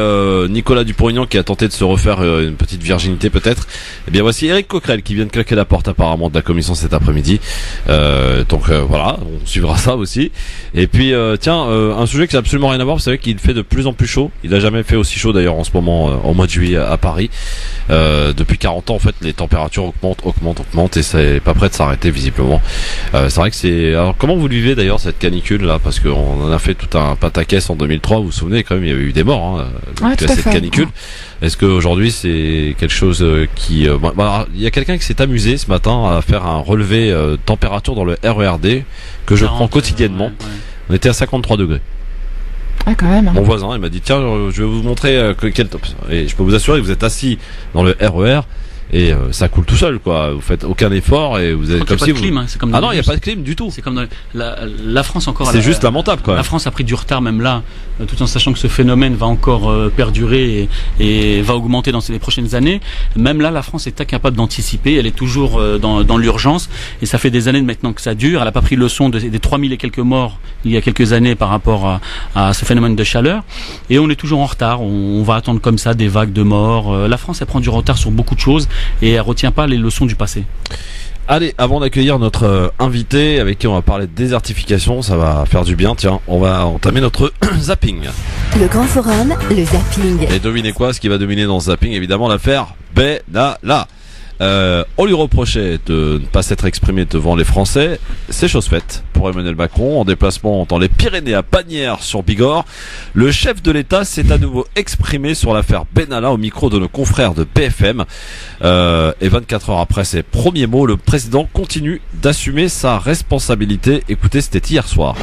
Nicolas Dupont-Aignan qui a tenté de se refaire une petite virginité peut-être. Eh bien voici Éric Coquerel qui vient de claquer la porte apparemment de la commission cet après-midi. Donc voilà, on suivra ça aussi. Et puis un sujet qui n'a absolument rien à voir. Vous savez qu'il fait de plus en plus chaud. Il n'a jamais fait aussi chaud d'ailleurs en ce moment au mois de juillet à Paris. Depuis 40 ans en fait les températures augmentent et c'est pas prêt de s'arrêter visiblement. C'est vrai que alors comment vous le vivez d'ailleurs cette canicule là, parce qu'on en a fait tout un pataquès en 2003, vous vous souvenez quand même, il y avait eu des morts cette canicule. Est-ce qu'aujourd'hui c'est quelque chose qui il y a quelqu'un qui s'est amusé ce matin à faire un relevé température dans le RERD que je prends quotidiennement. Ouais. On était à 53 degrés. Ah, quand même. Mon voisin, il m'a dit tiens, je vais vous montrer quel top. Et je peux vous assurer que vous êtes assis dans le RER et ça coule tout seul, quoi. Vous faites aucun effort et vous êtes comme si vous. Clim, c'est comme non, il n'y a pas de clim du tout. C'est comme dans la France encore. C'est juste lamentable, quoi. La France a pris du retard même là, tout en sachant que ce phénomène va encore perdurer et va augmenter dans les prochaines années. Même là, la France est incapable d'anticiper. Elle est toujours dans l'urgence et ça fait des années maintenant que ça dure. Elle n'a pas pris leçon des 3000 et quelques morts il y a quelques années par rapport à ce phénomène de chaleur. Et on est toujours en retard. On va attendre comme ça des vagues de morts. La France, elle prend du retard sur beaucoup de choses et elle retient pas les leçons du passé. Allez, avant d'accueillir notre invité avec qui on va parler de désertification, ça va faire du bien, tiens, on va entamer notre zapping. Le grand forum, le zapping. Et devinez quoi, ce qui va dominer dans ce zapping, évidemment l'affaire Benalla. On lui reprochait de ne pas s'être exprimé devant les Français. C'est chose faite pour Emmanuel Macron. En déplacement dans les Pyrénées à Bagnères sur Bigorre, le chef de l'État s'est à nouveau exprimé sur l'affaire Benalla au micro de nos confrères de BFM. Et 24 heures après ses premiers mots, le président continue d'assumer sa responsabilité. Écoutez, c'était hier soir.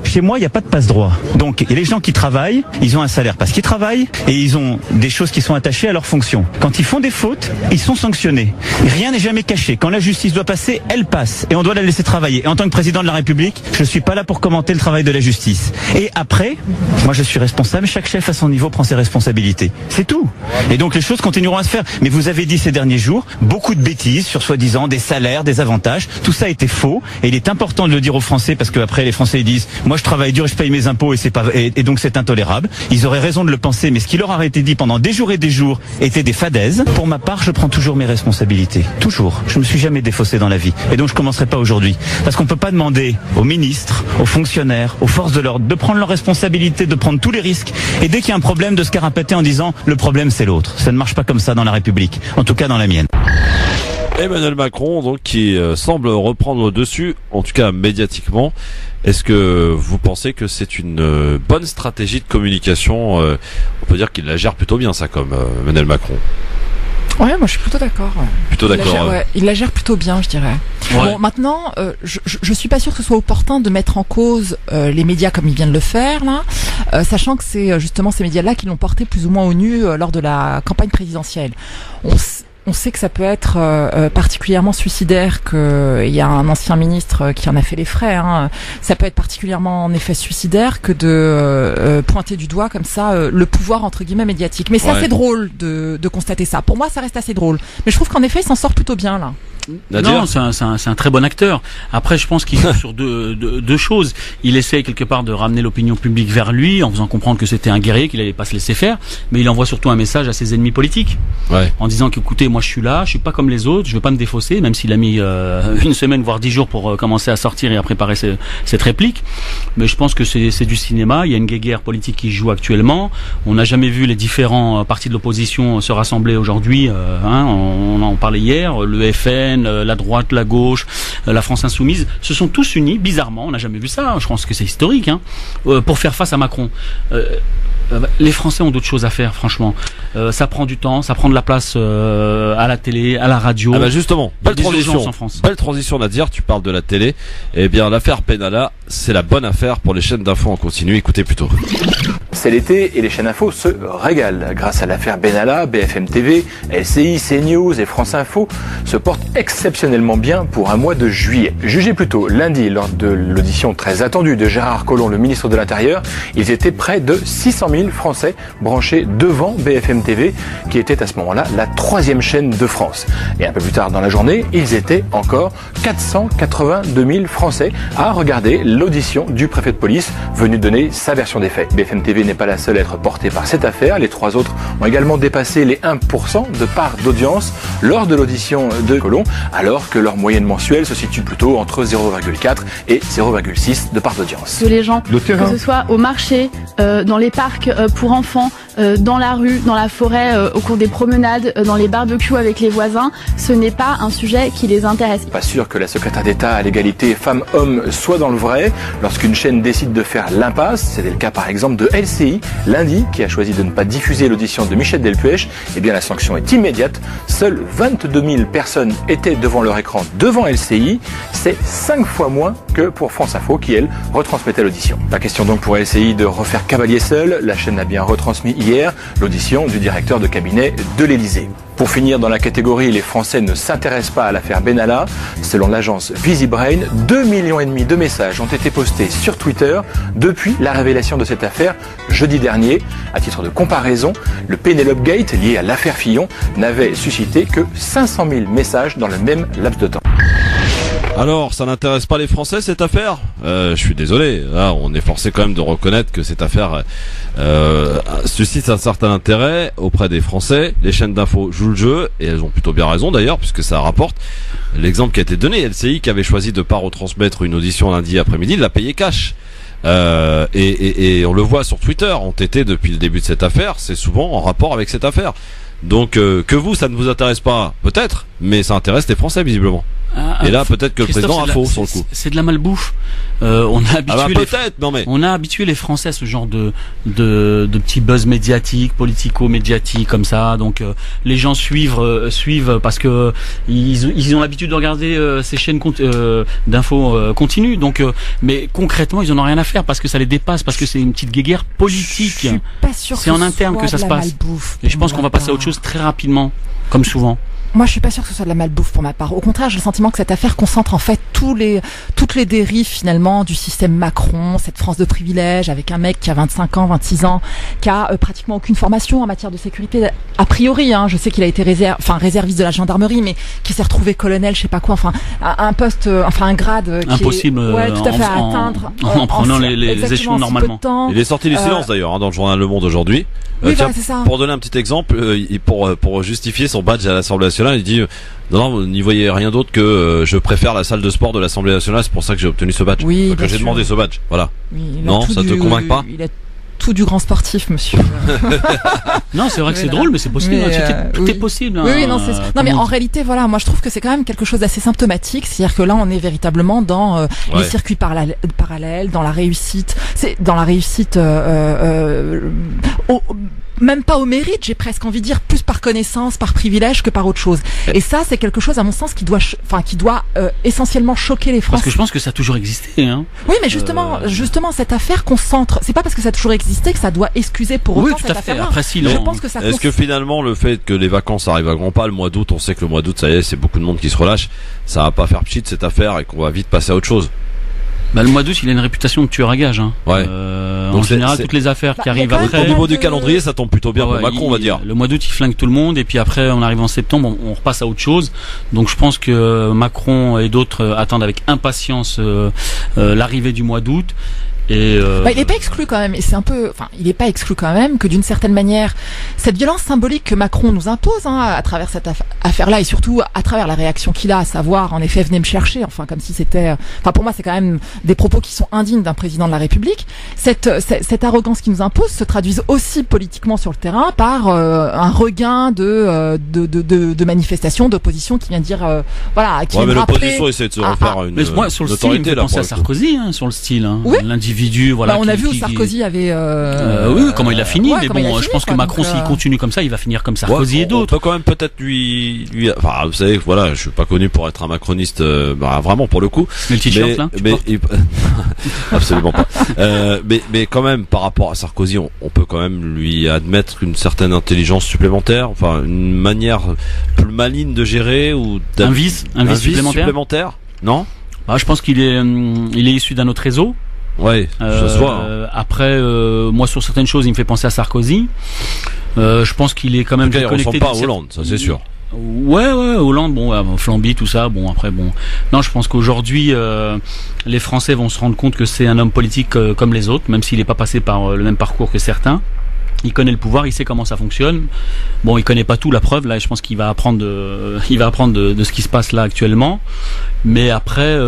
Chez moi, il n'y a pas de passe-droit. Donc, il y a les gens qui travaillent, ils ont un salaire parce qu'ils travaillent et ils ont des choses qui sont attachées à leur fonction. Quand ils font des fautes, ils sont sanctionnés. Rien n'est jamais caché. Quand la justice doit passer, elle passe et on doit la laisser travailler. Et en tant que président de la République, je ne suis pas là pour commenter le travail de la justice. Et après, moi je suis responsable, chaque chef à son niveau prend ses responsabilités. C'est tout. Et donc les choses continueront à se faire. Mais vous avez dit ces derniers jours beaucoup de bêtises sur soi-disant des salaires, des avantages. Tout ça était faux et il est important de le dire aux Français parce que après les Français ils disent moi je travaille dur et je paye mes impôts et donc c'est intolérable. Ils auraient raison de le penser, mais ce qui leur a été dit pendant des jours et des jours était des fadaises. Pour ma part, je prends toujours mes responsabilités. Toujours. Je me suis jamais défaussé dans la vie. Et donc je commencerai pas aujourd'hui. Parce qu'on peut pas demander aux ministres, aux fonctionnaires, aux forces de l'ordre de prendre leurs responsabilités, de prendre tous les risques. Et dès qu'il y a un problème, de se carapater en disant le problème c'est l'autre. Ça ne marche pas comme ça dans la République. En tout cas dans la mienne. Emmanuel Macron, donc, qui semble reprendre le dessus, en tout cas médiatiquement. Est-ce que vous pensez que c'est une bonne stratégie de communication? On peut dire qu'il la gère plutôt bien, ça, comme Emmanuel Macron. Ouais, moi je suis plutôt d'accord. Ouais. Plutôt d'accord. Il la gère plutôt bien, je dirais. Ouais. Bon, maintenant, je suis pas sûr que ce soit opportun de mettre en cause les médias comme il vient de le faire là, sachant que c'est justement ces médias-là qui l'ont porté plus ou moins au nu lors de la campagne présidentielle. on sait que ça peut être particulièrement suicidaire, qu'il y a un ancien ministre qui en a fait les frais. Hein. Ça peut être particulièrement en effet suicidaire que de pointer du doigt comme ça le pouvoir entre guillemets médiatique. Mais c'est assez drôle de constater ça. Pour moi, ça reste assez drôle. Mais je trouve qu'en effet, il s'en sort plutôt bien là. Non, c'est un très bon acteur. Après, je pense qu'il joue sur deux choses. Il essaie quelque part de ramener l'opinion publique vers lui en faisant comprendre que c'était un guerrier, qu'il allait pas se laisser faire. Mais il envoie surtout un message à ses ennemis politiques, en disant qu'écoutez, moi je suis là, je suis pas comme les autres, je veux pas me défausser, même s'il a mis une semaine voire 10 jours pour commencer à sortir et à préparer cette réplique. Mais je pense que c'est du cinéma. Il y a une guerre politique qui joue actuellement. On n'a jamais vu les différents partis de l'opposition se rassembler aujourd'hui. On en parlait hier. Le FN, la droite, la gauche, la France insoumise, se sont tous unis, bizarrement, on n'a jamais vu ça, je pense que c'est historique, pour faire face à Macron. Les Français ont d'autres choses à faire, franchement. Ça prend du temps, ça prend de la place à la télé, à la radio. Ah bah justement, belle transition. En France. Belle transition, Nadir, tu parles de la télé. Eh bien, l'affaire Benalla, c'est la bonne affaire pour les chaînes d'infos en continu. Écoutez plutôt. C'est l'été et les chaînes infos se régalent. Grâce à l'affaire Benalla, BFM TV, LCI, CNews et France Info se portent exceptionnellement bien pour un mois de juillet. Jugez plutôt lundi, lors de l'audition très attendue de Gérard Collomb, le ministre de l'Intérieur, ils étaient près de 600 000 Français branchés devant BFM TV, qui était à ce moment-là la 3e chaîne de France. Et un peu plus tard dans la journée, ils étaient encore 482 000 Français à regarder l'audition du préfet de police venu donner sa version des faits. BFM TV n'est pas la seule à être portée par cette affaire. Les 3 autres ont également dépassé les 1% de part d'audience lors de l'audition de Collomb, alors que leur moyenne mensuelle se situe plutôt entre 0,4 et 0,6 de part d'audience. Que les gens, que ce soit au marché, dans les parcs pour enfants, dans la rue, dans la forêt, au cours des promenades, dans les barbecues avec les voisins, ce n'est pas un sujet qui les intéresse. Pas sûr que la secrétaire d'État à l'égalité femmes-hommes soit dans le vrai lorsqu'une chaîne décide de faire l'impasse. C'était le cas par exemple de LCI, lundi, qui a choisi de ne pas diffuser l'audition de Michel Delpech. Eh bien la sanction est immédiate. Seules 22 000 personnes étaient devant leur écran devant LCI. C'est 5 fois moins que pour France Info qui, elle, retransmettait l'audition. Pas question donc pour LCI de refaire cavalier seul. La chaîne a bien retransmis hier l'audition du directeur de cabinet de l'Élysée. Pour finir, dans la catégorie les Français ne s'intéressent pas à l'affaire Benalla, selon l'agence VisiBrain, 2,5 millions de messages ont été postés sur Twitter depuis la révélation de cette affaire jeudi dernier. À titre de comparaison, le Penelope Gate lié à l'affaire Fillon n'avait suscité que 500 000 messages dans le même laps de temps. Alors, ça n'intéresse pas les Français, cette affaire ? Je suis désolé, là, on est forcé quand même de reconnaître que cette affaire suscite un certain intérêt auprès des Français. Les chaînes d'infos jouent le jeu, et elles ont plutôt bien raison d'ailleurs, puisque ça rapporte. L'exemple qui a été donné, LCI qui avait choisi de pas retransmettre une audition lundi après-midi, l'a payé cash. Et on le voit sur Twitter, entêté depuis le début de cette affaire, c'est souvent en rapport avec cette affaire. Donc que vous, ça ne vous intéresse pas, peut-être, mais ça intéresse les Français visiblement. Et là, peut-être que le président a faux sur le coup. C'est de la malbouffe. On a habitué on a habitué les Français à ce genre de petits buzz médiatiques, politico-médiatiques comme ça. Donc les gens suivent parce que ils ont l'habitude de regarder ces chaînes d'infos continues. Donc mais concrètement, ils en ont rien à faire parce que ça les dépasse, parce que c'est une petite guéguerre politique. Je suis pas sûre. C'est en interne que ça se passe. Et je pense qu'on va passer à autre chose très rapidement, comme souvent. Moi, je suis pas sûre que ce soit de la malbouffe pour ma part. Au contraire, j'ai le sentiment que cette affaire concentre en fait toutes les dérives finalement du système Macron, cette France de privilèges avec un mec qui a 25 ans, 26 ans, qui a pratiquement aucune formation en matière de sécurité a priori. Je sais qu'il a été réserviste de la gendarmerie, mais qui s'est retrouvé colonel, je sais pas quoi. Enfin, un poste, un grade qui impossible est, tout à fait à atteindre en prenant les échelons normalement. Il est sorti du silence d'ailleurs dans le journal Le Monde aujourd'hui. Oui, tiens, c'est ça. Pour donner un petit exemple, pour justifier son badge à l'Assemblée nationale, il dit non, vous n'y voyez rien d'autre que je préfère la salle de sport de l'Assemblée nationale, c'est pour ça que j'ai obtenu ce badge. Oui, que j'ai demandé ce badge. Voilà. Oui, non, ça te convainc pas? Il a tout du grand sportif, monsieur. Non, c'est vrai que c'est drôle, mais c'est possible. Tout est possible. Oui, non, mais en réalité, voilà, moi je trouve que c'est quand même quelque chose d'assez symptomatique. C'est-à-dire que là, on est véritablement dans les circuits parallèles, dans la réussite. C'est dans la réussite même pas au mérite, j'ai presque envie de dire, plus par connaissance, par privilège que par autre chose. Et ça, c'est quelque chose, à mon sens, qui doit essentiellement choquer les Français. Parce que je pense que ça a toujours existé, hein. Oui, mais justement, cette affaire concentre. C'est pas parce que ça a toujours existé que ça doit excuser pour autant cette affaire-là. Après, si, je pense que ça. Est-ce que finalement, le fait que les vacances arrivent à grands pas, le mois d'août, on sait que le mois d'août, ça y est, c'est beaucoup de monde qui se relâche, ça va pas faire pchit cette affaire et qu'on va vite passer à autre chose? Bah, le mois d'août, il a une réputation de tueur à gage, hein. Ouais. En général, toutes les affaires qui arrivent après. Au niveau du calendrier, ça tombe plutôt bien pour Macron, on va dire. Le mois d'août, il flingue tout le monde, et puis après, on arrive en septembre, on repasse à autre chose. Donc, je pense que Macron et d'autres attendent avec impatience l'arrivée du mois d'août. Et il n'est pas exclu quand même, et il n'est pas exclu quand même que d'une certaine manière, cette violence symbolique que Macron nous impose, à travers cette affaire-là, et surtout à travers la réaction qu'il a, à savoir, en effet, venez me chercher, comme si c'était, pour moi, c'est quand même des propos qui sont indignes d'un président de la République. Cette arrogance qu'il nous impose se traduise aussi politiquement sur le terrain par un regain de manifestations, d'opposition qui vient dire, qui vient mais rappeler. l'opposition essaie de se refaire une. Mais moi, sur le style, il me fait penser à Sarkozy, sur le style, oui. L'individu, on a vu où Sarkozy avait. Oui, comment il a fini, mais bon, je pense que Macron, donc, s'il continue comme ça, il va finir comme Sarkozy et d'autres. On peut quand même peut-être lui, vous savez, je suis pas connu pour être un macroniste, vraiment pour le coup. Mais le t-shirt là, absolument pas. Mais quand même, par rapport à Sarkozy, on peut quand même lui admettre une certaine intelligence supplémentaire, une manière plus maligne de gérer ou un vice supplémentaire. Non? Je pense qu'il est issu d'un autre réseau. Ouais, ça se voit. Après, moi sur certaines choses, il me fait penser à Sarkozy. Je pense qu'il est quand même déconnecté. Il ressemble pas à Hollande, ça c'est sûr. Ouais, Hollande, Flamby, tout ça. Bon, après, non, je pense qu'aujourd'hui, les Français vont se rendre compte que c'est un homme politique comme les autres, même s'il n'est pas passé par le même parcours que certains. Il connaît le pouvoir, il sait comment ça fonctionne. Bon, il connaît pas tout, la preuve. Là, je pense qu'il va apprendre de ce qui se passe là actuellement. Mais après,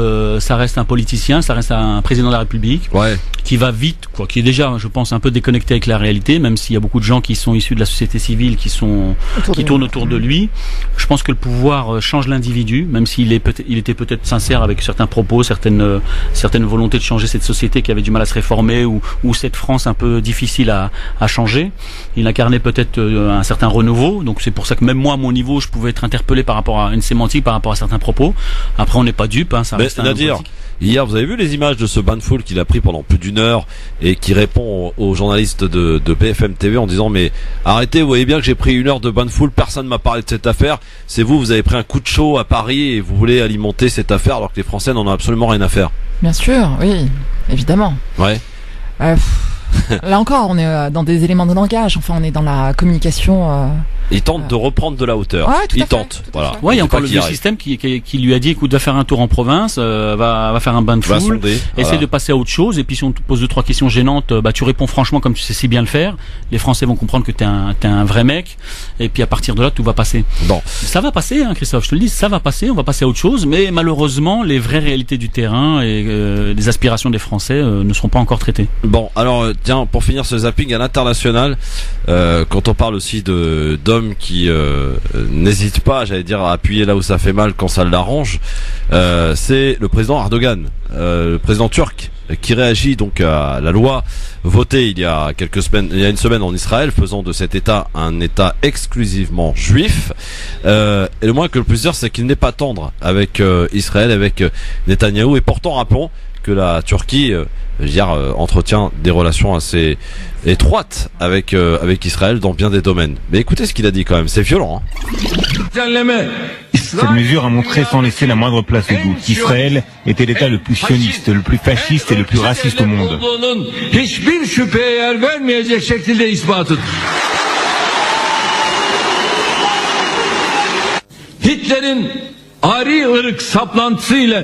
ça reste un politicien, ça reste un président de la République, qui va vite, qui est déjà, je pense, un peu déconnecté avec la réalité, même s'il y a beaucoup de gens qui sont issus de la société civile, qui tournent autour de lui. Je pense que le pouvoir change l'individu, même s'il était peut-être sincère avec certains propos, certaines volontés de changer cette société qui avait du mal à se réformer, ou cette France un peu difficile à changer. Il incarnait peut-être un certain renouveau, donc c'est pour ça que même moi, à mon niveau, je pouvais être interpellé par rapport à une sémantique, par rapport à certains propos. Après, on n'est pas dupe, ça reste un homme politique. Hier, vous avez vu les images de ce bain de foule qu'il a pris pendant plus d'une heure et qui répond aux journalistes de BFM TV en disant mais arrêtez, vous voyez bien que j'ai pris une heure de bain de foule, personne ne m'a parlé de cette affaire, c'est vous avez pris un coup de chaud à Paris et vous voulez alimenter cette affaire alors que les Français n'en ont absolument rien à faire. Bien sûr, oui, évidemment. Ouais. Là encore, on est dans des éléments de langage, on est dans la communication. Il tente de reprendre de la hauteur. Il tente. Voilà. Ouais, il y a encore le vieux système qui lui a dit écoute, va faire un tour en province, va faire un bain de foule, essaie de passer à autre chose, et puis si on te pose 2-3 questions gênantes, tu réponds franchement comme tu sais si bien le faire. Les Français vont comprendre que t'es un vrai mec, et puis à partir de là tout va passer. Bon. Ça va passer, Christophe, je te le dis, ça va passer, on va passer à autre chose, mais malheureusement les vraies réalités du terrain et les aspirations des Français ne seront pas encore traitées. Bon, alors tiens, pour finir ce zapping à l'international, quand on parle aussi d'hommes qui n'hésitent pas, j'allais dire, à appuyer là où ça fait mal quand ça l'arrange, c'est le président Erdogan, le président turc, qui réagit donc à la loi votée il y a une semaine en Israël, faisant de cet État un État exclusivement juif. Et le moins que le plus dire, c'est qu'il n'est pas tendre avec Israël, avec Netanyahou, et pourtant rappelons que la Turquie entretient des relations assez étroites avec Israël dans bien des domaines. Mais écoutez ce qu'il a dit quand même, c'est violent. Cette mesure a montré sans laisser la moindre place au doute qu'Israël était l'État le plus sioniste, le plus fasciste et le plus raciste au monde.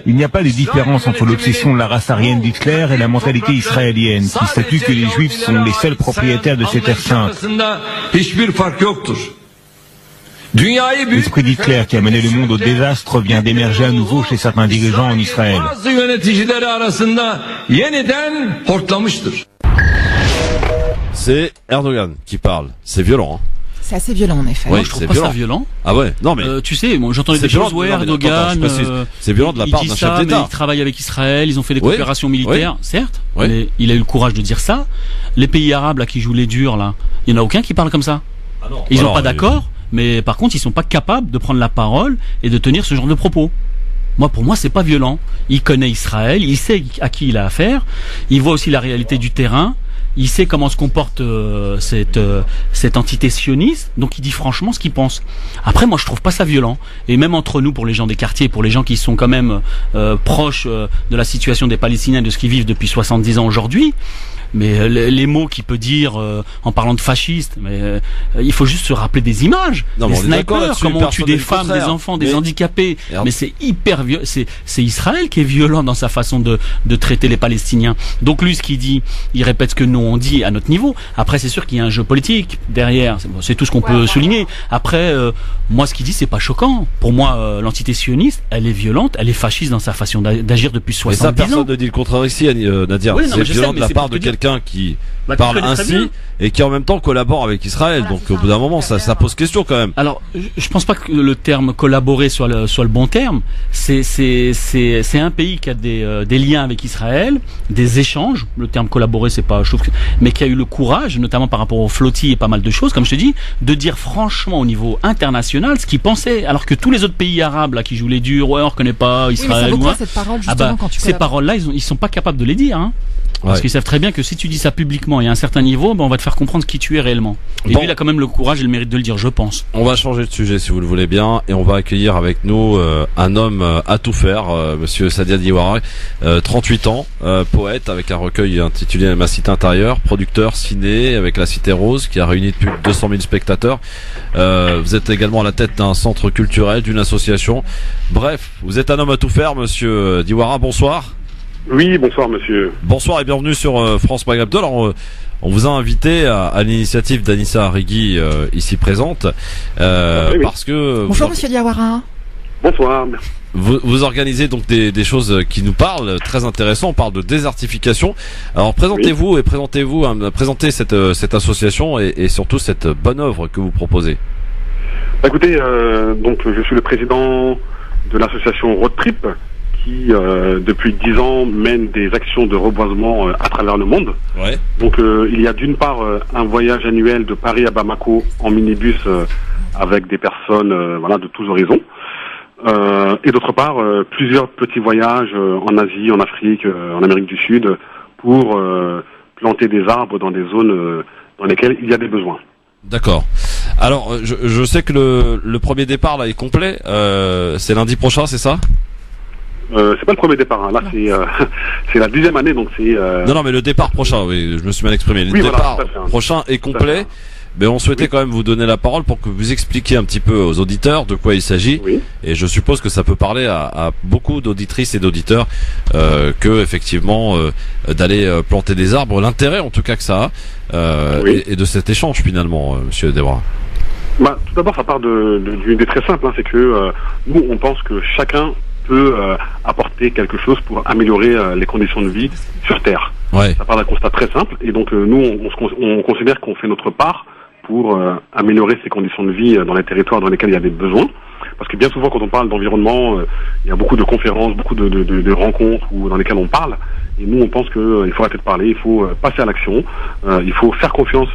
Il n'y a pas de différence entre l'obsession de la race aryenne d'Hitler et la mentalité israélienne, qui statue que les Juifs sont les seuls propriétaires de cette terre sainte. L'esprit d'Hitler qui a mené le monde au désastre vient d'émerger à nouveau chez certains dirigeants en Israël. C'est Erdogan qui parle, c'est violent. C'est assez violent en effet. Ouais, je trouve pas ça violent. Ah ouais, non mais tu sais, moi j'entendais des choses où Erdogan, c'est violent de la part d'un chef d'État. Il travaille avec Israël, ils ont fait des coopérations militaires, certes, oui. mais il a eu le courage de dire ça. Les pays arabes là qui jouent les durs là, Il n'y en a aucun qui parle comme ça. Ah non. Ils sont pas d'accord, mais par contre, ils sont pas capables de prendre la parole et de tenir ce genre de propos. Pour moi, c'est pas violent. Il connaît Israël, il sait à qui il a affaire, il voit aussi la réalité du terrain, il sait comment se comporte cette entité sioniste, donc il dit franchement ce qu'il pense. Après, moi, je trouve pas ça violent. Et même entre nous, pour les gens des quartiers, pour les gens qui sont quand même proches de la situation des Palestiniens, de ce qu'ils vivent depuis 70 ans aujourd'hui, mais les mots qu'il peut dire en parlant de fascistes, mais il faut juste se rappeler des images, des snipers, comment on tue des femmes, des enfants, des handicapés. Mais c'est hyper violent. C'est Israël qui est violent dans sa façon de traiter les Palestiniens. Donc lui, ce qu'il dit, il répète ce que nous on dit à notre niveau. Après, c'est sûr qu'il y a un jeu politique derrière. C'est tout ce qu'on peut souligner. Après, moi, ce qu'il dit, c'est pas choquant. Pour moi, l'entité sioniste, elle est violente, elle est fasciste dans sa façon d'agir depuis 70 ans. Mais ça, personne ne dit le contraire ici, Nadir. Oui, c'est violent de la part de quelqu'un qui parle ainsi et qui en même temps collabore avec Israël. Voilà, donc au bout d'un moment, ça pose question quand même. Alors, je pense pas que le terme collaborer soit le bon terme. C'est un pays qui a des liens avec Israël, des échanges. Le terme collaborer, c'est pas, je trouve, mais qui a eu le courage, notamment par rapport aux flottilles et pas mal de choses, comme je te dis, de dire franchement au niveau international ce qu'il pensait, alors que tous les autres pays arabes là qui jouent les durs, ouais, on reconnaît pas Israël. Oui, mais ça vaut quoi, cette parole, justement, quand tu ces paroles-là, ils sont pas capables de les dire, hein. Parce qu'ils savent très bien que si tu dis ça publiquement et à un certain niveau, on va te faire comprendre qui tu es réellement. Et lui, il a quand même le courage et le mérite de le dire, je pense. On va changer de sujet si vous le voulez bien, et on va accueillir avec nous un homme à tout faire, monsieur Sadia Diawara, 38 ans, poète avec un recueil intitulé Ma cité intérieure, producteur ciné avec La Cité Rose qui a réuni plus de 200 000 spectateurs. Vous êtes également à la tête d'un centre culturel, d'une association. Bref, vous êtes un homme à tout faire, monsieur Diawara, bonsoir. Oui, bonsoir monsieur. Bonsoir et bienvenue sur France Maghreb. Alors, on vous a invité à l'initiative d'Anissa Harigui ici présente parce que... Bonjour monsieur Diawara. Bonsoir. Vous organisez donc des choses qui nous parlent, très intéressant. On parle de désertification. Alors présentez-vous et présentez cette association et surtout cette bonne œuvre que vous proposez. Écoutez, donc je suis le président de l'association Road Trip, qui depuis 10 ans mène des actions de reboisement à travers le monde. Ouais. Donc il y a d'une part un voyage annuel de Paris à Bamako en minibus avec des personnes de tous horizons. Et d'autre part plusieurs petits voyages en Asie, en Afrique, en Amérique du Sud pour planter des arbres dans des zones dans lesquelles il y a des besoins. D'accord. Alors je sais que le premier départ là est complet. C'est lundi prochain, c'est ça? C'est pas le premier départ, hein. Là c'est la 10e année, donc c'est... Non, mais le départ prochain, oui, je me suis mal exprimé. Le départ prochain est complet, mais on souhaitait quand même vous donner la parole pour que vous expliquiez un petit peu aux auditeurs de quoi il s'agit. Oui. Et je suppose que ça peut parler à beaucoup d'auditrices et d'auditeurs que effectivement d'aller planter des arbres, l'intérêt en tout cas que ça a, et de cet échange finalement, monsieur Debra. Tout d'abord, ça part d'une idée très simple, hein, c'est que nous on pense que chacun peut apporter quelque chose pour améliorer les conditions de vie sur Terre. Ouais. Ça part d'un constat très simple, et donc nous on considère qu'on fait notre part pour améliorer ces conditions de vie dans les territoires dans lesquels il y a des besoins. Parce que bien souvent quand on parle d'environnement, il y a beaucoup de conférences, beaucoup de rencontres dans lesquelles on parle, et nous on pense qu'il faut arrêter de parler, il faut passer à l'action, il faut faire confiance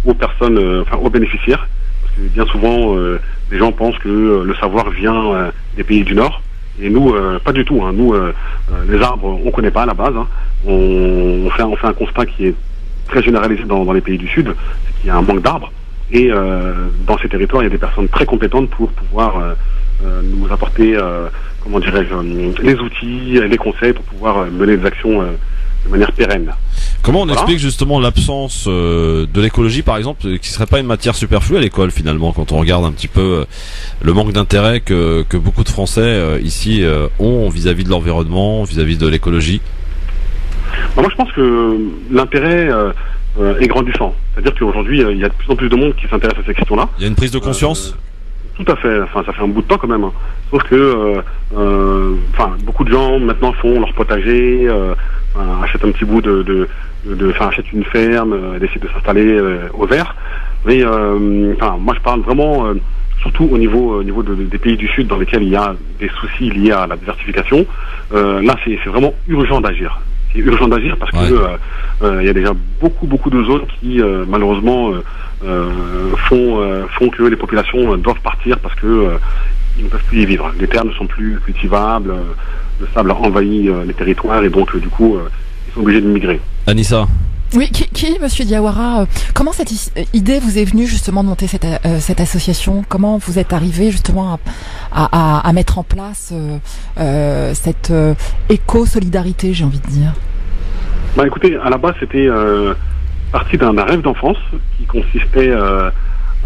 aux personnes, aux bénéficiaires, parce que bien souvent les gens pensent que le savoir vient des pays du Nord. Et nous, pas du tout. Hein. Nous, les arbres, on connaît pas à la base. Hein. On fait un constat qui est très généralisé dans les pays du Sud, c'est qu'il y a un manque d'arbres. Et dans ces territoires, il y a des personnes très compétentes pour pouvoir nous apporter, les outils, les conseils pour pouvoir mener des actions de manière pérenne. Comment on explique justement l'absence de l'écologie, par exemple, qui serait pas une matière superflue à l'école finalement, quand on regarde un petit peu le manque d'intérêt que beaucoup de Français ici ont vis-à-vis de l'environnement, vis-à-vis de l'écologie? Moi je pense que l'intérêt est grandissant. C'est-à-dire qu'aujourd'hui il y a de plus en plus de monde qui s'intéresse à ces questions-là. Il y a une prise de conscience? Tout à fait. Enfin, ça fait un bout de temps quand même. Hein. Sauf que, beaucoup de gens maintenant font leur potager, achètent un petit bout achètent une ferme, décident de s'installer au vert. Mais moi, je parle vraiment, surtout au niveau des pays du Sud dans lesquels il y a des soucis liés à la désertification. Là, c'est vraiment urgent d'agir. c'est urgent d'agir parce que il y a déjà beaucoup de zones qui malheureusement font que les populations doivent partir parce que ils ne peuvent plus y vivre. Les terres ne sont plus cultivables, le sable envahit les territoires et donc du coup ils sont obligés de migrer. Anissa. Oui, Monsieur Diawara, comment cette idée vous est venue justement de monter cette association? Comment vous êtes arrivé justement à mettre en place cette éco-solidarité, j'ai envie de dire? Bah écoutez, à la base c'était parti d'un rêve d'enfance qui consistait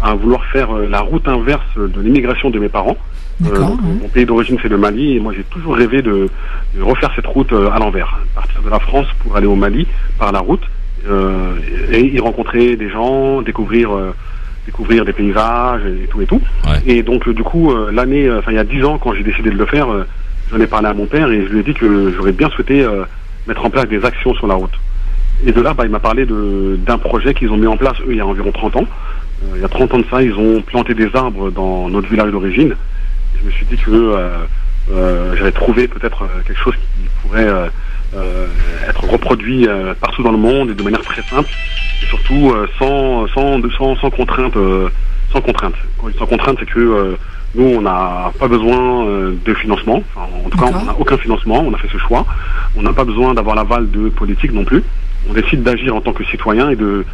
à vouloir faire la route inverse de l'immigration de mes parents. Mon pays d'origine c'est le Mali et moi j'ai toujours rêvé de refaire cette route à l'envers, partir de la France pour aller au Mali par la route et y rencontrer des gens, découvrir des paysages et tout. Ouais. Et donc du coup il y a 10 ans quand j'ai décidé de le faire, j'en ai parlé à mon père et je lui ai dit que j'aurais bien souhaité mettre en place des actions sur la route. Et de là il m'a parlé d'un projet qu'ils ont mis en place eux il y a environ 30 ans. Il y a 30 ans de ça, ils ont planté des arbres dans notre village d'origine. Je me suis dit que j'allais trouver peut-être quelque chose qui pourrait être reproduit partout dans le monde et de manière très simple et surtout sans contrainte. Sans contrainte. Quand je dis sans contrainte, c'est que nous on n'a pas besoin de financement. Enfin, en tout cas, on n'a aucun financement. On a fait ce choix. On n'a pas besoin d'avoir l'aval de politique non plus. On décide d'agir en tant que citoyen et de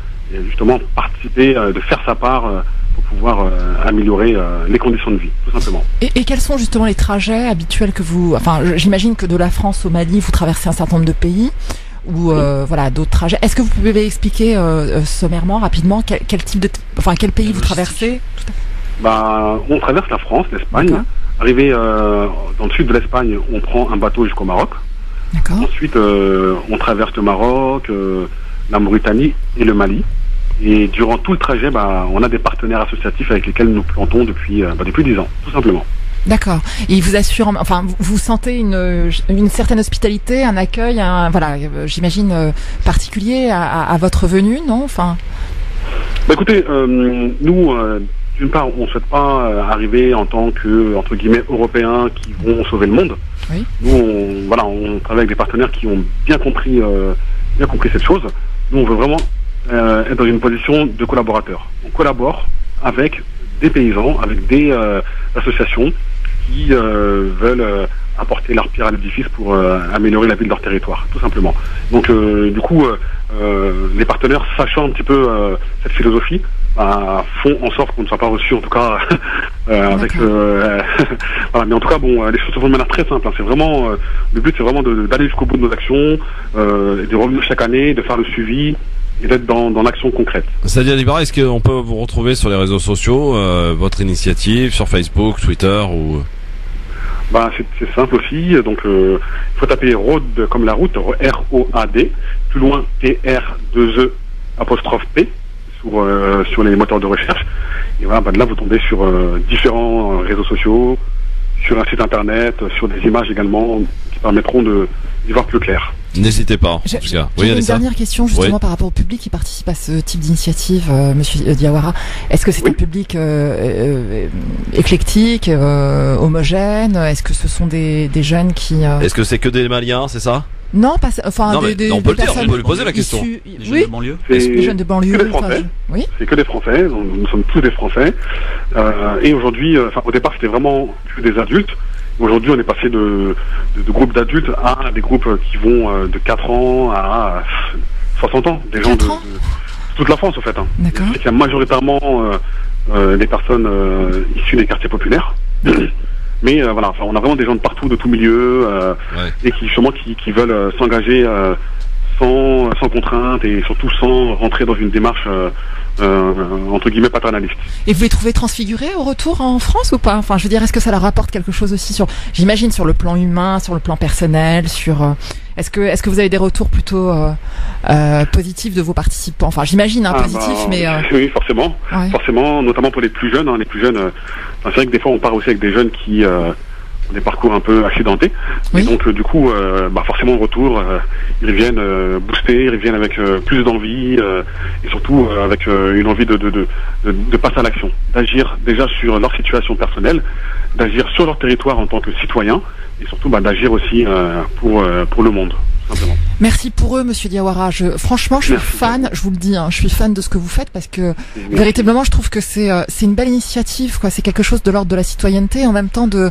justement participer, de faire sa part pour pouvoir améliorer les conditions de vie, tout simplement. Et quels sont justement les trajets habituels que vous... Enfin, j'imagine que de la France au Mali, vous traversez un certain nombre de pays, ou voilà, d'autres trajets. Est-ce que vous pouvez expliquer sommairement, rapidement, quel type de... Enfin, quel pays vous traversez? On traverse la France, l'Espagne. Arrivé dans le sud de l'Espagne, on prend un bateau jusqu'au Maroc. Ensuite, on traverse le Maroc, la Mauritanie et le Mali. Et durant tout le trajet, on a des partenaires associatifs avec lesquels nous plantons depuis 10 ans, tout simplement. D'accord. Et ils vous assurent, enfin, vous sentez une certaine hospitalité, un accueil, j'imagine particulier à votre venue, non? Enfin. Écoutez, nous, d'une part, on ne souhaite pas arriver en tant que entre guillemets Européens qui vont sauver le monde. Oui. Nous, on travaille avec des partenaires qui ont bien compris cette chose. Nous, on veut vraiment être dans une position de collaborateur. On collabore avec des paysans, avec des associations qui veulent apporter leur pierre à l'édifice pour améliorer la vie de leur territoire, tout simplement. Donc, du coup, les partenaires, sachant un petit peu cette philosophie, font en sorte qu'on ne soit pas reçu, en tout cas, avec... voilà, mais en tout cas, les choses se font de manière très simple. Hein. C'est vraiment le but, c'est vraiment d'aller jusqu'au bout de nos actions, de revenir chaque année, de faire le suivi et d'être dans l'action concrète. Sadia Diawara, est-ce qu'on peut vous retrouver sur les réseaux sociaux, votre initiative, sur Facebook, Twitter ou... c'est simple aussi. Donc, il faut taper Road comme la route, R-O-A-D, plus loin T-R-2-E apostrophe P sur les moteurs de recherche. Et voilà, là vous tombez sur différents réseaux sociaux, sur un site internet, sur des images également qui permettront d'y voir plus clair. N'hésitez pas, en tout cas. J'ai une dernière question justement par rapport au public qui participe à ce type d'initiative, Monsieur Diawara. Est-ce que c'est un public éclectique, homogène? Est-ce que ce sont des jeunes qui... Est-ce que c'est que des Maliens, c'est ça? Non, pas enfin on peut le dire, on peut lui poser la question. Les jeunes de banlieue. Les jeunes de banlieue. C'est que des Français. Nous sommes tous des Français. Et aujourd'hui, au départ, c'était vraiment que des adultes. Aujourd'hui, on est passé de groupes d'adultes à des groupes qui vont de 4 ans à 60 ans. Des gens de toute la France, en fait. Hein. D'accord. Il y a majoritairement des personnes issues des quartiers populaires. Mais on a vraiment des gens de partout, de tout milieu, et qui veulent s'engager sans contrainte et surtout sans rentrer dans une démarche entre guillemets paternaliste. Et vous les trouvez transfigurés au retour en France ou pas? Enfin, je veux dire, est-ce que ça leur apporte quelque chose aussi j'imagine, sur le plan humain, sur le plan personnel, est-ce que vous avez des retours plutôt positifs de vos participants? Enfin, j'imagine positif, mais oui, forcément, forcément, notamment pour les plus jeunes. Les plus jeunes, c'est vrai que des fois on part aussi avec des jeunes qui ont des parcours un peu accidentés. Oui. Et donc du coup, forcément au retour, ils reviennent boostés, ils reviennent avec plus d'envie et surtout avec une envie de passer à l'action, d'agir déjà sur leur situation personnelle, d'agir sur leur territoire en tant que citoyen et surtout d'agir aussi pour le monde. simplement. Merci pour eux, Monsieur Diawara. Franchement, je suis fan. Je vous le dis, je suis fan de ce que vous faites parce que véritablement, je trouve que c'est une belle initiative, quoi. C'est quelque chose de l'ordre de la citoyenneté, en même temps de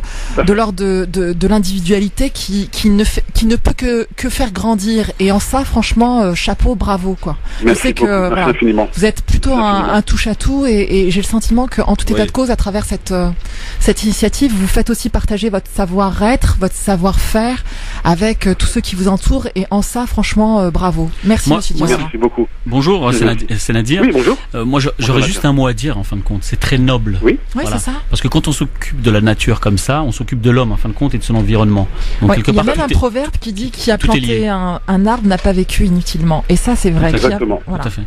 l'ordre de l'individualité qui ne peut que faire grandir. Et en ça, franchement, chapeau, bravo, quoi. Merci je sais beaucoup. que Merci infiniment. vous êtes plutôt un touche à tout et j'ai le sentiment qu'en tout état de cause, à travers cette initiative, vous faites aussi partager votre savoir-être, votre savoir-faire avec tous ceux qui vous entourent et en ça, franchement, bravo. Merci, Monsieur Diawara. Merci beaucoup. Bonjour, c'est Nadir. Oui, bonjour. Moi, j'aurais juste un mot à dire en fin de compte. C'est très noble. Oui, c'est ça. Parce que quand on s'occupe de la nature comme ça, on s'occupe de l'homme en fin de compte et de son environnement. Donc il y a même un proverbe qui dit qui a planté un arbre n'a pas vécu inutilement. Et ça, c'est vrai. Exactement. Voilà. Tout à fait.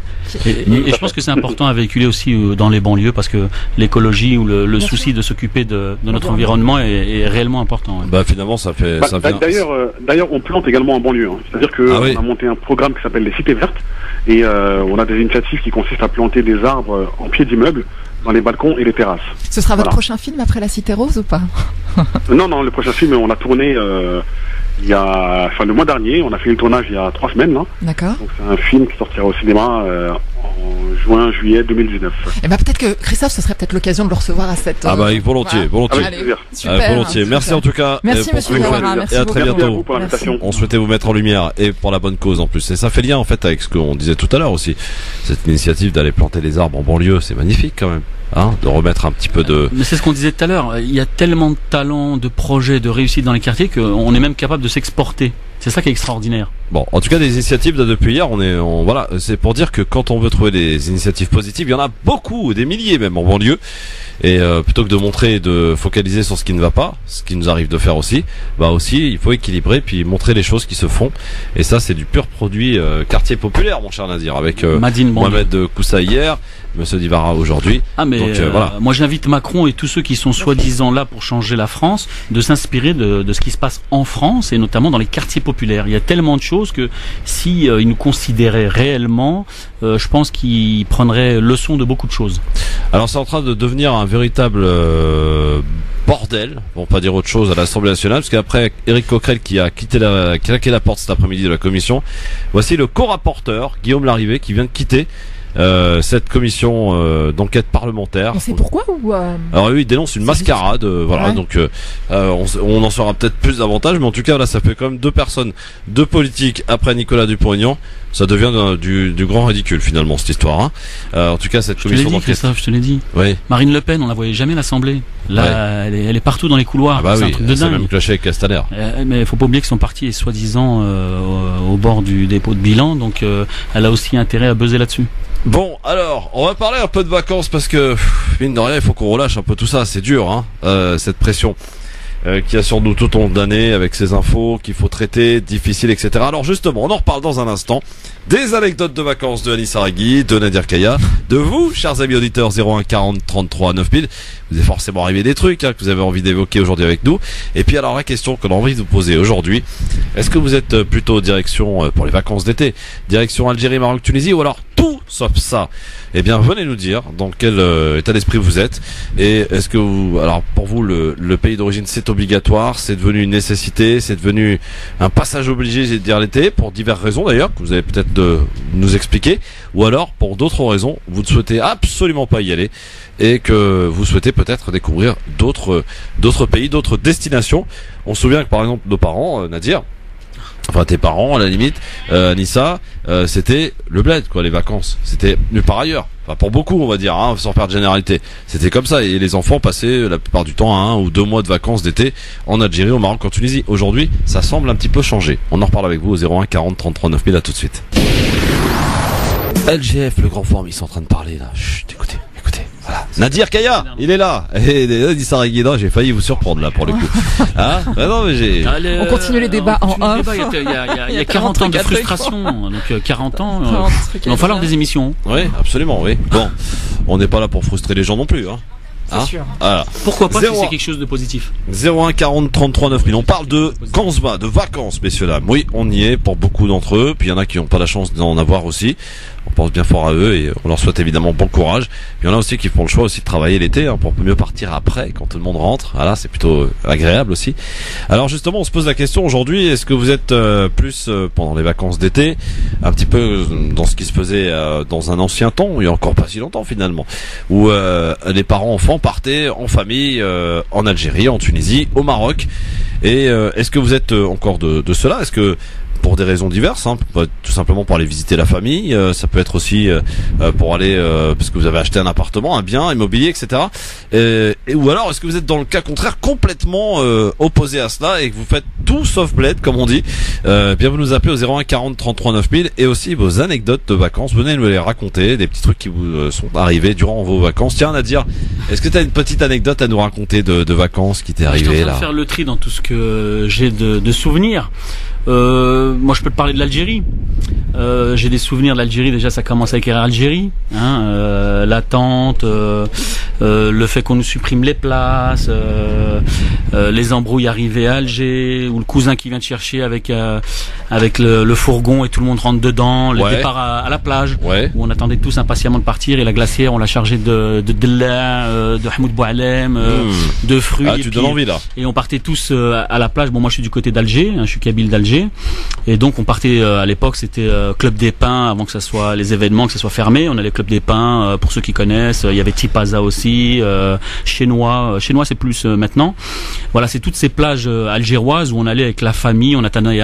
Et je pense que c'est important à véhiculer aussi dans les banlieues parce que l'écologie ou le souci de s'occuper de notre environnement est réellement important. Ouais. Bah finalement, ça vient. D'ailleurs, on plante également en banlieue. C'est-à-dire que on a monté un programme qui s'appelle les cités vertes et on a des initiatives qui consistent à planter des arbres en pied d'immeubles dans les balcons et les terrasses. Ce sera votre prochain film après La Cité Rose ou pas? Non, le prochain film, on a tourné le mois dernier. On a fait le tournage il y a 3 semaines. D'accord. Donc c'est un film qui sortira au cinéma en juillet 2019. Et peut-être que Christophe, ce serait peut-être l'occasion de le recevoir à cette. volontiers. Allez, super, volontiers. Merci en tout cas. Merci Monsieur Diawara, merci et à très beaucoup. bientôt. Pour l'invitation. On souhaitait vous mettre en lumière et pour la bonne cause en plus. Et ça fait lien en fait avec ce qu'on disait tout à l'heure aussi. Cette initiative d'aller planter les arbres en banlieue, c'est magnifique quand même. De remettre un petit peu de... Mais c'est ce qu'on disait tout à l'heure, il y a tellement de talents, de projets, de réussite dans les quartiers qu'on est même capable de s'exporter. C'est ça qui est extraordinaire. Bon, en tout cas, des initiatives depuis hier, voilà, c'est pour dire que quand on veut trouver des initiatives positives, il y en a beaucoup, des milliers même en banlieue. Et plutôt que de montrer et de focaliser sur ce qui ne va pas, ce qui nous arrive de faire aussi, il faut équilibrer puis montrer les choses qui se font. Et ça, c'est du pur produit quartier populaire, mon cher Nadir, avec Mohamed Koussa hier, Monsieur Diawara aujourd'hui. Voilà. Moi, j'invite Macron et tous ceux qui sont soi-disant là pour changer la France de s'inspirer de ce qui se passe en France et notamment dans les quartiers populaires. Il y a tellement de choses que si ils nous considéraient réellement, je pense qu'ils prendraient leçon de beaucoup de choses. Alors, c'est en train de devenir un véritable bordel, pour pas dire autre chose, à l'Assemblée nationale, parce qu'après Éric Coquerel qui a claqué la porte cet après-midi de la commission, voici le co-rapporteur Guillaume Larrivé qui vient de quitter cette commission d'enquête parlementaire. On sait pourquoi ou Alors lui, il dénonce une mascarade, donc on en saura peut-être plus davantage, mais en tout cas là, ça fait quand même 2 personnes, 2 politiques après Nicolas Dupont-Aignan. Ça devient du grand ridicule finalement cette histoire. En tout cas, cette commission d'enquête. Christophe, je te l'ai dit. Oui. Marine Le Pen, on la voyait jamais à l'Assemblée. Là, elle est partout dans les couloirs. C'est un truc de dingue. Même clashé avec Castaner. Mais il faut pas oublier que son parti est soi-disant au bord du dépôt de bilan, donc elle a aussi intérêt à buzzer là-dessus. Bon, alors, on va parler un peu de vacances parce que mine de rien, il faut qu'on relâche un peu tout ça. C'est dur, cette pression qui a sur nous tout au long d'année avec ces infos qu'il faut traiter, difficiles, etc. Alors justement, on en reparle dans un instant. Des anecdotes de vacances de Anissa Arigui, de Nadir Kaya, de vous, chers amis auditeurs, 01 40 33 9000. Vous est forcément arrivé des trucs que vous avez envie d'évoquer aujourd'hui avec nous. Et puis alors la question qu'on a envie de vous poser aujourd'hui, est-ce que vous êtes plutôt direction pour les vacances d'été, direction Algérie, Maroc, Tunisie, ou alors tout sauf ça? Eh bien, venez nous dire dans quel état d'esprit vous êtes. Et est-ce que alors pour vous, le pays d'origine c'est obligatoire, c'est devenu une nécessité, c'est devenu un passage obligé, j'ai dire l'été, pour diverses raisons d'ailleurs, que vous avez peut-être de nous expliquer, ou alors pour d'autres raisons, vous ne souhaitez absolument pas y aller et que vous souhaitez peut-être découvrir d'autres pays, d'autres destinations. On se souvient que par exemple nos parents, Nadir, enfin tes parents à la limite, Anissa, c'était le bled quoi, les vacances, c'était nulle part ailleurs. Enfin pour beaucoup on va dire, sans faire de généralité, c'était comme ça, et les enfants passaient la plupart du temps 1 ou 2 mois de vacances d'été en Algérie, au Maroc, en Tunisie. Aujourd'hui ça semble un petit peu changer. On en reparle avec vous au 01 40 33 9000. À tout de suite. LGF, le grand forum, ils sont en train de parler là. Chut, écoutez. Voilà. Nadir Kaya, il est là. Et Anissa Arigui, j'ai failli vous surprendre là pour le coup. Non, mais on continue les débats en off. Il y a 40 ans de frustration. Donc 40 ans, il va falloir des émissions. Oui, absolument, oui. Bon, on n'est pas là pour frustrer les gens non plus. C'est sûr. Voilà. Pourquoi pas si c'est quelque chose de positif. 01 40 33 9000. On parle de Kansba, de vacances, messieurs dames. Oui, on y est pour beaucoup d'entre eux. Puis il y en a qui n'ont pas la chance d'en avoir aussi. On pense bien fort à eux et on leur souhaite évidemment bon courage. Puis il y en a aussi qui font le choix aussi de travailler l'été pour mieux partir après quand tout le monde rentre. Voilà, c'est plutôt agréable aussi. Alors justement, on se pose la question aujourd'hui, est-ce que vous êtes plus pendant les vacances d'été, un petit peu dans ce qui se faisait dans un ancien temps, il y a encore pas si longtemps finalement, où les parents enfants partaient en famille en Algérie, en Tunisie, au Maroc. Et est-ce que vous êtes encore de cela? Est-ce que pour des raisons diverses, tout simplement pour aller visiter la famille, ça peut être aussi pour aller parce que vous avez acheté un appartement, un bien immobilier, etc. Ou alors est-ce que vous êtes dans le cas contraire complètement opposé à cela et que vous faites tout sauf bled comme on dit? Bien vous nous appelez au 01 40 33 9000 et aussi vos anecdotes de vacances, venez nous les raconter, des petits trucs qui vous sont arrivés durant vos vacances. Tiens Nadir, est-ce que tu as une petite anecdote à nous raconter de vacances qui t'est arrivée là? Je suis en train de faire le tri dans tout ce que j'ai de souvenirs. Moi je peux te parler de l'Algérie. J'ai des souvenirs de l'Algérie, déjà ça commence avec Algérie, l'attente, le fait qu'on nous supprime les places, les embrouilles arrivées à Alger, ou le cousin qui vient te chercher avec le fourgon et tout le monde rentre dedans, le départ à la plage, où on attendait tous impatiemment de partir et la glacière on l'a chargée de Della, de Hamoud Boualem, de fruits. Ah, tu donnes envie là. Et on partait tous à la plage. Bon moi je suis du côté d'Alger, je suis kabyle d'Alger. Et donc on partait à l'époque c'était Club des Pins avant que ça soit les événements, que ça soit fermé. On allait Club des Pins pour ceux qui connaissent. Il y avait Tipaza aussi, Chenois c'est plus maintenant. Voilà, c'est toutes ces plages algéroises où on allait avec la famille. On attendait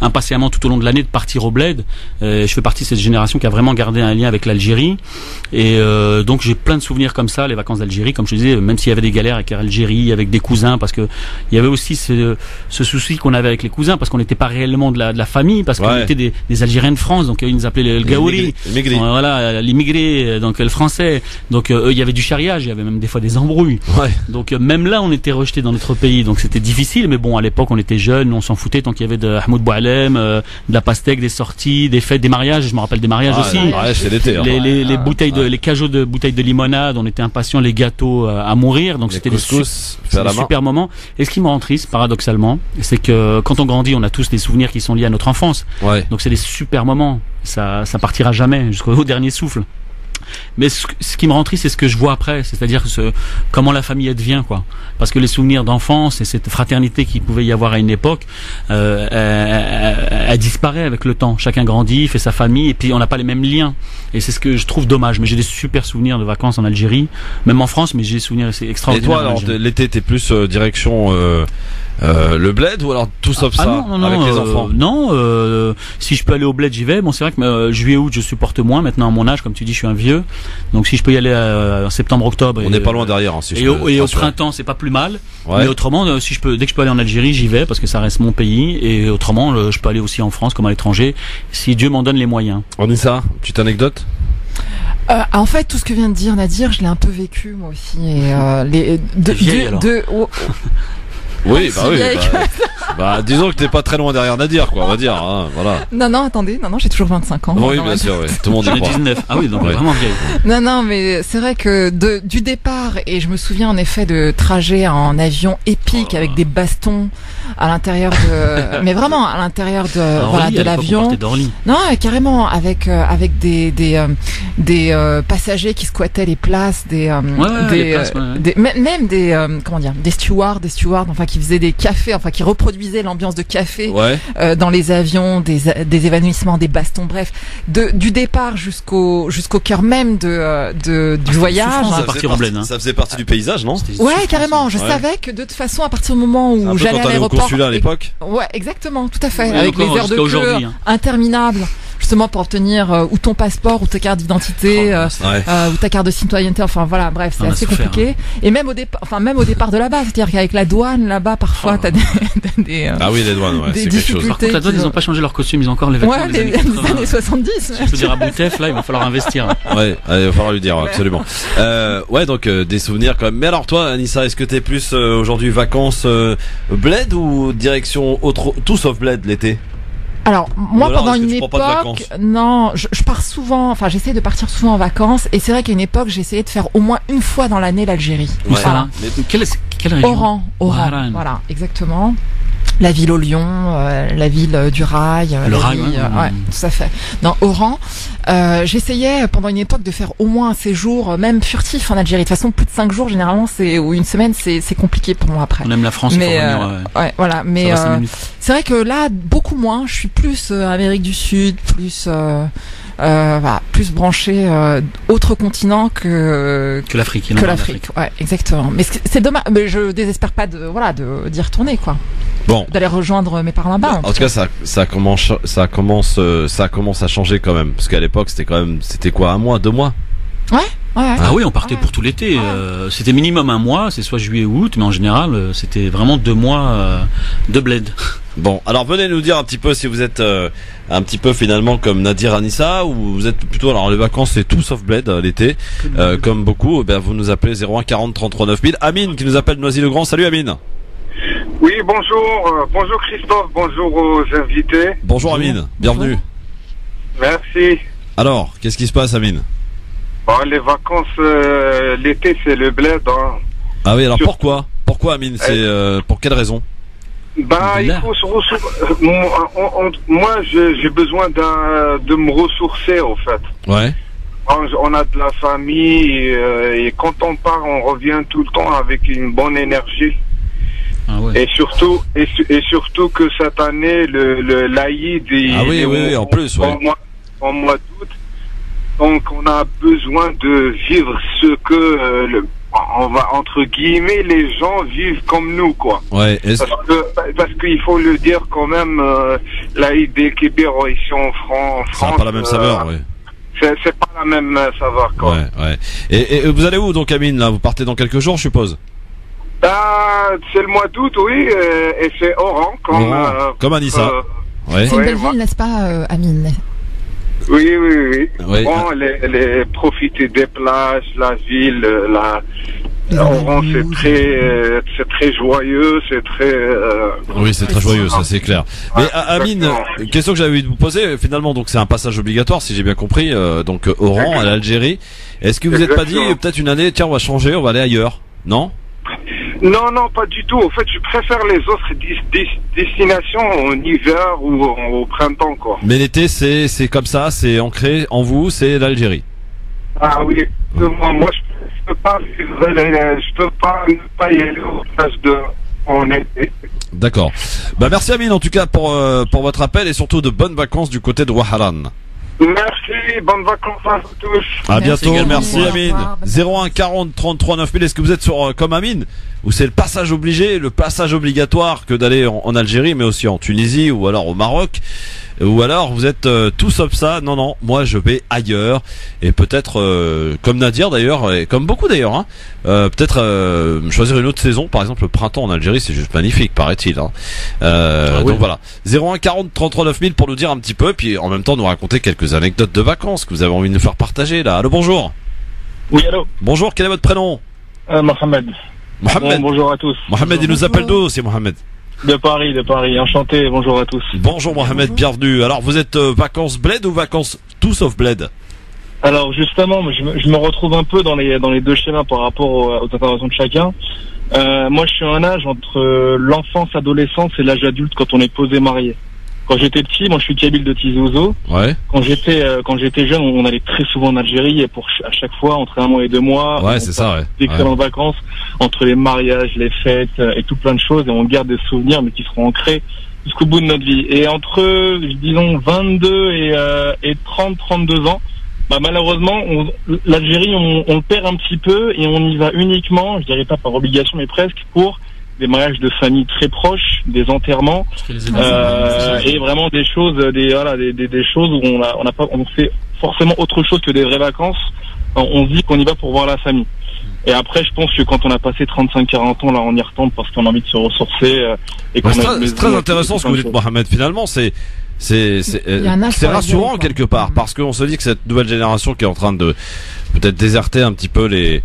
impatiemment tout au long de l'année de partir au bled. Je fais partie de cette génération qui a vraiment gardé un lien avec l'Algérie. Et donc j'ai plein de souvenirs comme ça, les vacances d'Algérie. Comme je te disais, même s'il y avait des galères avec l'Algérie, avec des cousins, parce que il y avait aussi ce souci qu'on avait avec les cousins, parce qu'on n'était pas réellement de la famille, parce qu'on était des Algériens de France, donc ils nous appelaient le Gaouri, voilà, l'immigré, donc le français, donc eux il y avait du chariage, il y avait même des fois des embrouilles, donc même là on était rejetés dans notre pays, donc c'était difficile, mais bon à l'époque on était jeunes, on s'en foutait tant qu'il y avait de Hamoud Boualem, de la pastèque, des sorties, des fêtes, des mariages, je me rappelle des mariages aussi, c'est l'été, les bouteilles les cajots de bouteilles de limonade, on était impatients, les gâteaux à mourir, donc c'était des super moments. Et ce qui me rend triste paradoxalement, c'est que quand on grandit on a tous des souvenirs qui sont liés à notre enfance. Donc c'est des super moments. Ça partira jamais jusqu'au dernier souffle. Mais ce qui me rend triste, c'est ce que je vois après, c'est-à-dire comment la famille devient, quoi. Parce que les souvenirs d'enfance et cette fraternité qu'il pouvait y avoir à une époque, elle disparaît avec le temps. Chacun grandit, fait sa famille, et puis on n'a pas les mêmes liens. Et c'est ce que je trouve dommage. Mais j'ai des super souvenirs de vacances en Algérie, même en France, mais j'ai des souvenirs extraordinaires. Et toi, alors, l'été, t'es plus direction le bled ou alors tout sauf ça avec les enfants? Non, si je peux aller au bled, j'y vais. Bon, c'est vrai que juillet, août, je supporte moins. Maintenant, à mon âge, comme tu dis, je suis un vieux. Donc, si je peux y aller en septembre, octobre, on n'est pas loin derrière. Si et au printemps, c'est pas plus mal. Mais autrement, dès que je peux aller en Algérie, j'y vais parce que ça reste mon pays. Et autrement, je peux aller aussi en France comme à l'étranger, si Dieu m'en donne les moyens. On dit ça. Petite anecdote. En fait, tout ce que vient de dire Nadir, je l'ai un peu vécu moi aussi. Et oui, disons que t'es pas très loin derrière Nadir, quoi, on va dire, voilà. Non, attendez, j'ai toujours 25 ans. Oui, bien sûr, tout le monde y croit. 19. Ah oui, donc vraiment vieille. Non, mais c'est vrai que du départ, et je me souviens en effet de trajets en avion épique avec des bastons à l'intérieur de, mais vraiment à l'intérieur de l'avion. Non, carrément avec des passagers qui squattaient les places, même des stewards, enfin qui faisaient des cafés, enfin qui reproduisaient l'ambiance de café dans les avions, des évanouissements, des bastons, bref, du départ jusqu'au cœur même du voyage. Ça faisait partie du paysage, non? Ouais, carrément. Je savais que de toute façon, à partir du moment où j'allais à l'aéroport, consulat à l'époque. Ouais, exactement, tout à fait, avec les heures de queue interminables. Justement pour obtenir ou ton passeport ou ta carte d'identité ou ta carte de citoyenneté, enfin voilà, bref, c'est assez compliqué. Et même au départ de là-bas, c'est-à-dire qu'avec la douane là-bas parfois t'as des ah oui, les douanes, c'est quelque chose. Par contre, la douane, ils ont pas changé leur costume, ils ont encore les vêtements des années 70. Je peux dire à Boutef, là, il va falloir investir. Ouais, il va falloir lui dire absolument. Donc des souvenirs quand même. Mais alors toi, Anissa, est-ce que t'es plus aujourd'hui vacances bled ou direction autre, tout sauf bled l'été? Alors moi Voilà, pendant est-ce que une tu prends pas de époque, vacances non, je pars souvent. Enfin, j'essaie de partir souvent en vacances. Et c'est vrai qu'à une époque, j'essayais de faire au moins une fois dans l'année l'Algérie. Ouais. Voilà. Mais quelle région? Oran. Oran. Voilà, exactement. La ville au lion, la ville du rail. Le la rail, ville, ouais. ouais, tout à fait. Dans Oran, j'essayais pendant une époque de faire au moins un séjour, même furtif en Algérie. De toute façon, plus de 5 jours généralement, ou une semaine, c'est compliqué pour moi après. On aime la France, Mais il faut revenir, ouais, voilà. Mais Ça va 5 minutes. c'est vrai que là, beaucoup moins. Je suis plus Amérique du Sud, plus voilà, plus branché autre continent que l'Afrique. que l'Afrique. Ouais, exactement. Mais c'est dommage. Mais je désespère pas d'y retourner, quoi. Bon. D'aller rejoindre mes parents là-bas. En tout cas, ça commence à changer quand même, parce qu'à l'époque, c'était quoi, 1 mois, 2 mois? Ouais. Ah oui, on partait pour tout l'été. C'était minimum 1 mois, c'est soit juillet ou août, mais en général, c'était vraiment 2 mois de bled. Bon, alors venez nous dire un petit peu si vous êtes un petit peu finalement comme Nadir Anissa, ou vous êtes plutôt, alors les vacances c'est tout sauf bled l'été, comme beaucoup. Ben vous nous appelez 01 40 33 9000. Amine qui nous appelle de Noisy-le-Grand. Salut Amine. Oui, bonjour, bonjour Christophe, bonjour aux invités. Bonjour Amine, bienvenue. Merci. Alors, qu'est-ce qui se passe Amine? Les vacances, l'été c'est le bled. Hein. Ah oui, alors pourquoi Amine, c'est pour quelle raison? Il faut se ressourcer. Moi, j'ai besoin de me ressourcer, au fait. Ouais. On a de la famille et quand on part, on revient tout le temps avec une bonne énergie. Ah ouais. Et surtout que cette année, l'Aïd est en plus, ouais. en mois d'août. Donc, on a besoin de vivre ce que on va, entre guillemets, les gens vivent comme nous, quoi. Ouais. Parce qu'il faut le dire quand même, l'Aïd des Kébir ici en France. Ça n'a pas la même saveur, ouais. C'est pas la même saveur, quoi. Ouais. Et vous allez où donc Amine là? Vous partez dans quelques jours, je suppose? C'est le mois d'août, oui, et c'est Oran, comme Anissa. Ouais. C'est une belle ville, n'est-ce pas, Amine? Oui. Oui. Bon, profiter des plages, la ville, Oran, c'est très joyeux, c'est très. Oui, c'est très joyeux, ça c'est clair. Mais Amine, question que j'avais envie de vous poser, finalement, donc c'est un passage obligatoire, si j'ai bien compris, donc Oran à l'Algérie. Est-ce que vous n'êtes pas dit peut-être une année, tiens, on va changer, on va aller ailleurs? Non? Non, pas du tout. En fait, je préfère les autres destinations en hiver ou au printemps, quoi. Mais l'été, c'est comme ça, c'est ancré en vous, c'est l'Algérie. Ah oui, moi je peux pas ne pas y aller aux plages en été. D'accord. Bah merci Amine en tout cas pour votre appel et surtout de bonnes vacances du côté de Waharan. Merci, bonnes vacances à vous tous. À bientôt, merci Amine. Revoir. 01 40 33 9000. Est-ce que vous êtes sur comme Amine, ou c'est le passage obligé, le passage obligatoire que d'aller en Algérie, mais aussi en Tunisie ou alors au Maroc, ou alors vous êtes tout sauf ça? Non, moi je vais ailleurs et peut-être comme Nadir d'ailleurs et comme beaucoup d'ailleurs, hein, peut-être choisir une autre saison, par exemple le printemps en Algérie, c'est juste magnifique, paraît-il. Hein. Donc voilà, 01 40 33 9000 pour nous dire un petit peu, puis en même temps nous raconter quelques anecdotes de vacances que vous avez envie de nous faire partager là. Allô, bonjour. Oui, allô. Bonjour, quel est votre prénom? Mohamed. Mohamed. Bonjour à tous. Mohamed, il nous appelle d'où? C'est Mohamed. De Paris, enchanté, bonjour à tous. Bonjour Mohamed, bienvenue. Alors vous êtes vacances bled ou vacances tout sauf bled? Alors justement, je me retrouve un peu dans les deux schémas par rapport aux interventions de chacun. Moi je suis à un âge entre l'enfance, l'adolescence et l'âge adulte quand on est posé marié. Quand j'étais petit, moi je suis kabyle de Tizi Ouzou. Ouais. Quand j'étais jeune, on allait très souvent en Algérie et à chaque fois entre 1 mois et 2 mois. Ouais, c'est ça, ouais. D'excellentes vacances entre les mariages, les fêtes et tout plein de choses, et on garde des souvenirs mais qui seront ancrés jusqu'au bout de notre vie. Et entre disons 22 et 32 ans, malheureusement l'Algérie on le perd un petit peu et on y va uniquement, je dirais pas par obligation mais presque, pour des mariages de famille très proches, des enterrements, et vraiment des choses, des choses où on fait forcément autre chose que des vraies vacances. On se dit qu'on y va pour voir la famille. Et après, je pense que quand on a passé 35-40 ans, là, on y retombe parce qu'on a envie de se ressourcer. C'est très intéressant ce que vous dites, Mohamed. Finalement, c'est rassurant quelque part, parce qu'on se dit que cette nouvelle génération qui est en train de peut-être déserter un petit peu les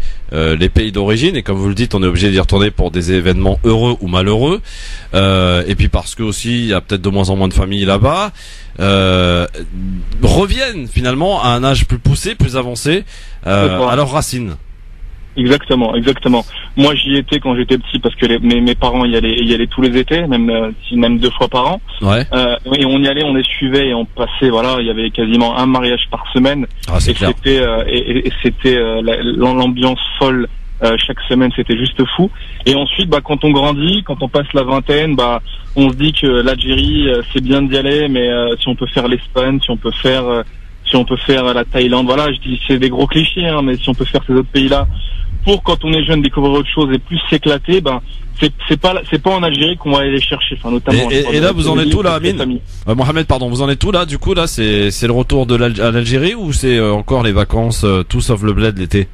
pays d'origine, et comme vous le dites, on est obligé d'y retourner pour des événements heureux ou malheureux, et puis parce que aussi il y a peut-être de moins en moins de familles là-bas, reviennent finalement à un âge plus poussé, plus avancé, à leurs racines. Exactement. Moi, j'y étais quand j'étais petit parce que mes parents y allaient tous les étés, même 2 fois par an. Ouais. Et on y allait, on les suivait et on passait. Voilà, il y avait quasiment un mariage par semaine. Ah, c'est clair. C'était l'ambiance folle. Chaque semaine, c'était juste fou. Et ensuite, quand on grandit, quand on passe la vingtaine, on se dit que l'Algérie, c'est bien d'y aller, mais si on peut faire l'Espagne, si on peut faire la Thaïlande, voilà, je dis c'est des gros clichés, hein, mais si on peut faire ces autres pays-là, pour quand on est jeune découvrir autre chose et plus s'éclater, c'est pas en Algérie qu'on va aller les chercher, enfin notamment. Et là, vous en êtes où là, Amine? Mohamed, pardon, vous en êtes où là? Du coup, là, c'est le retour à l'Algérie ou c'est encore les vacances, tout sauf le bled l'été?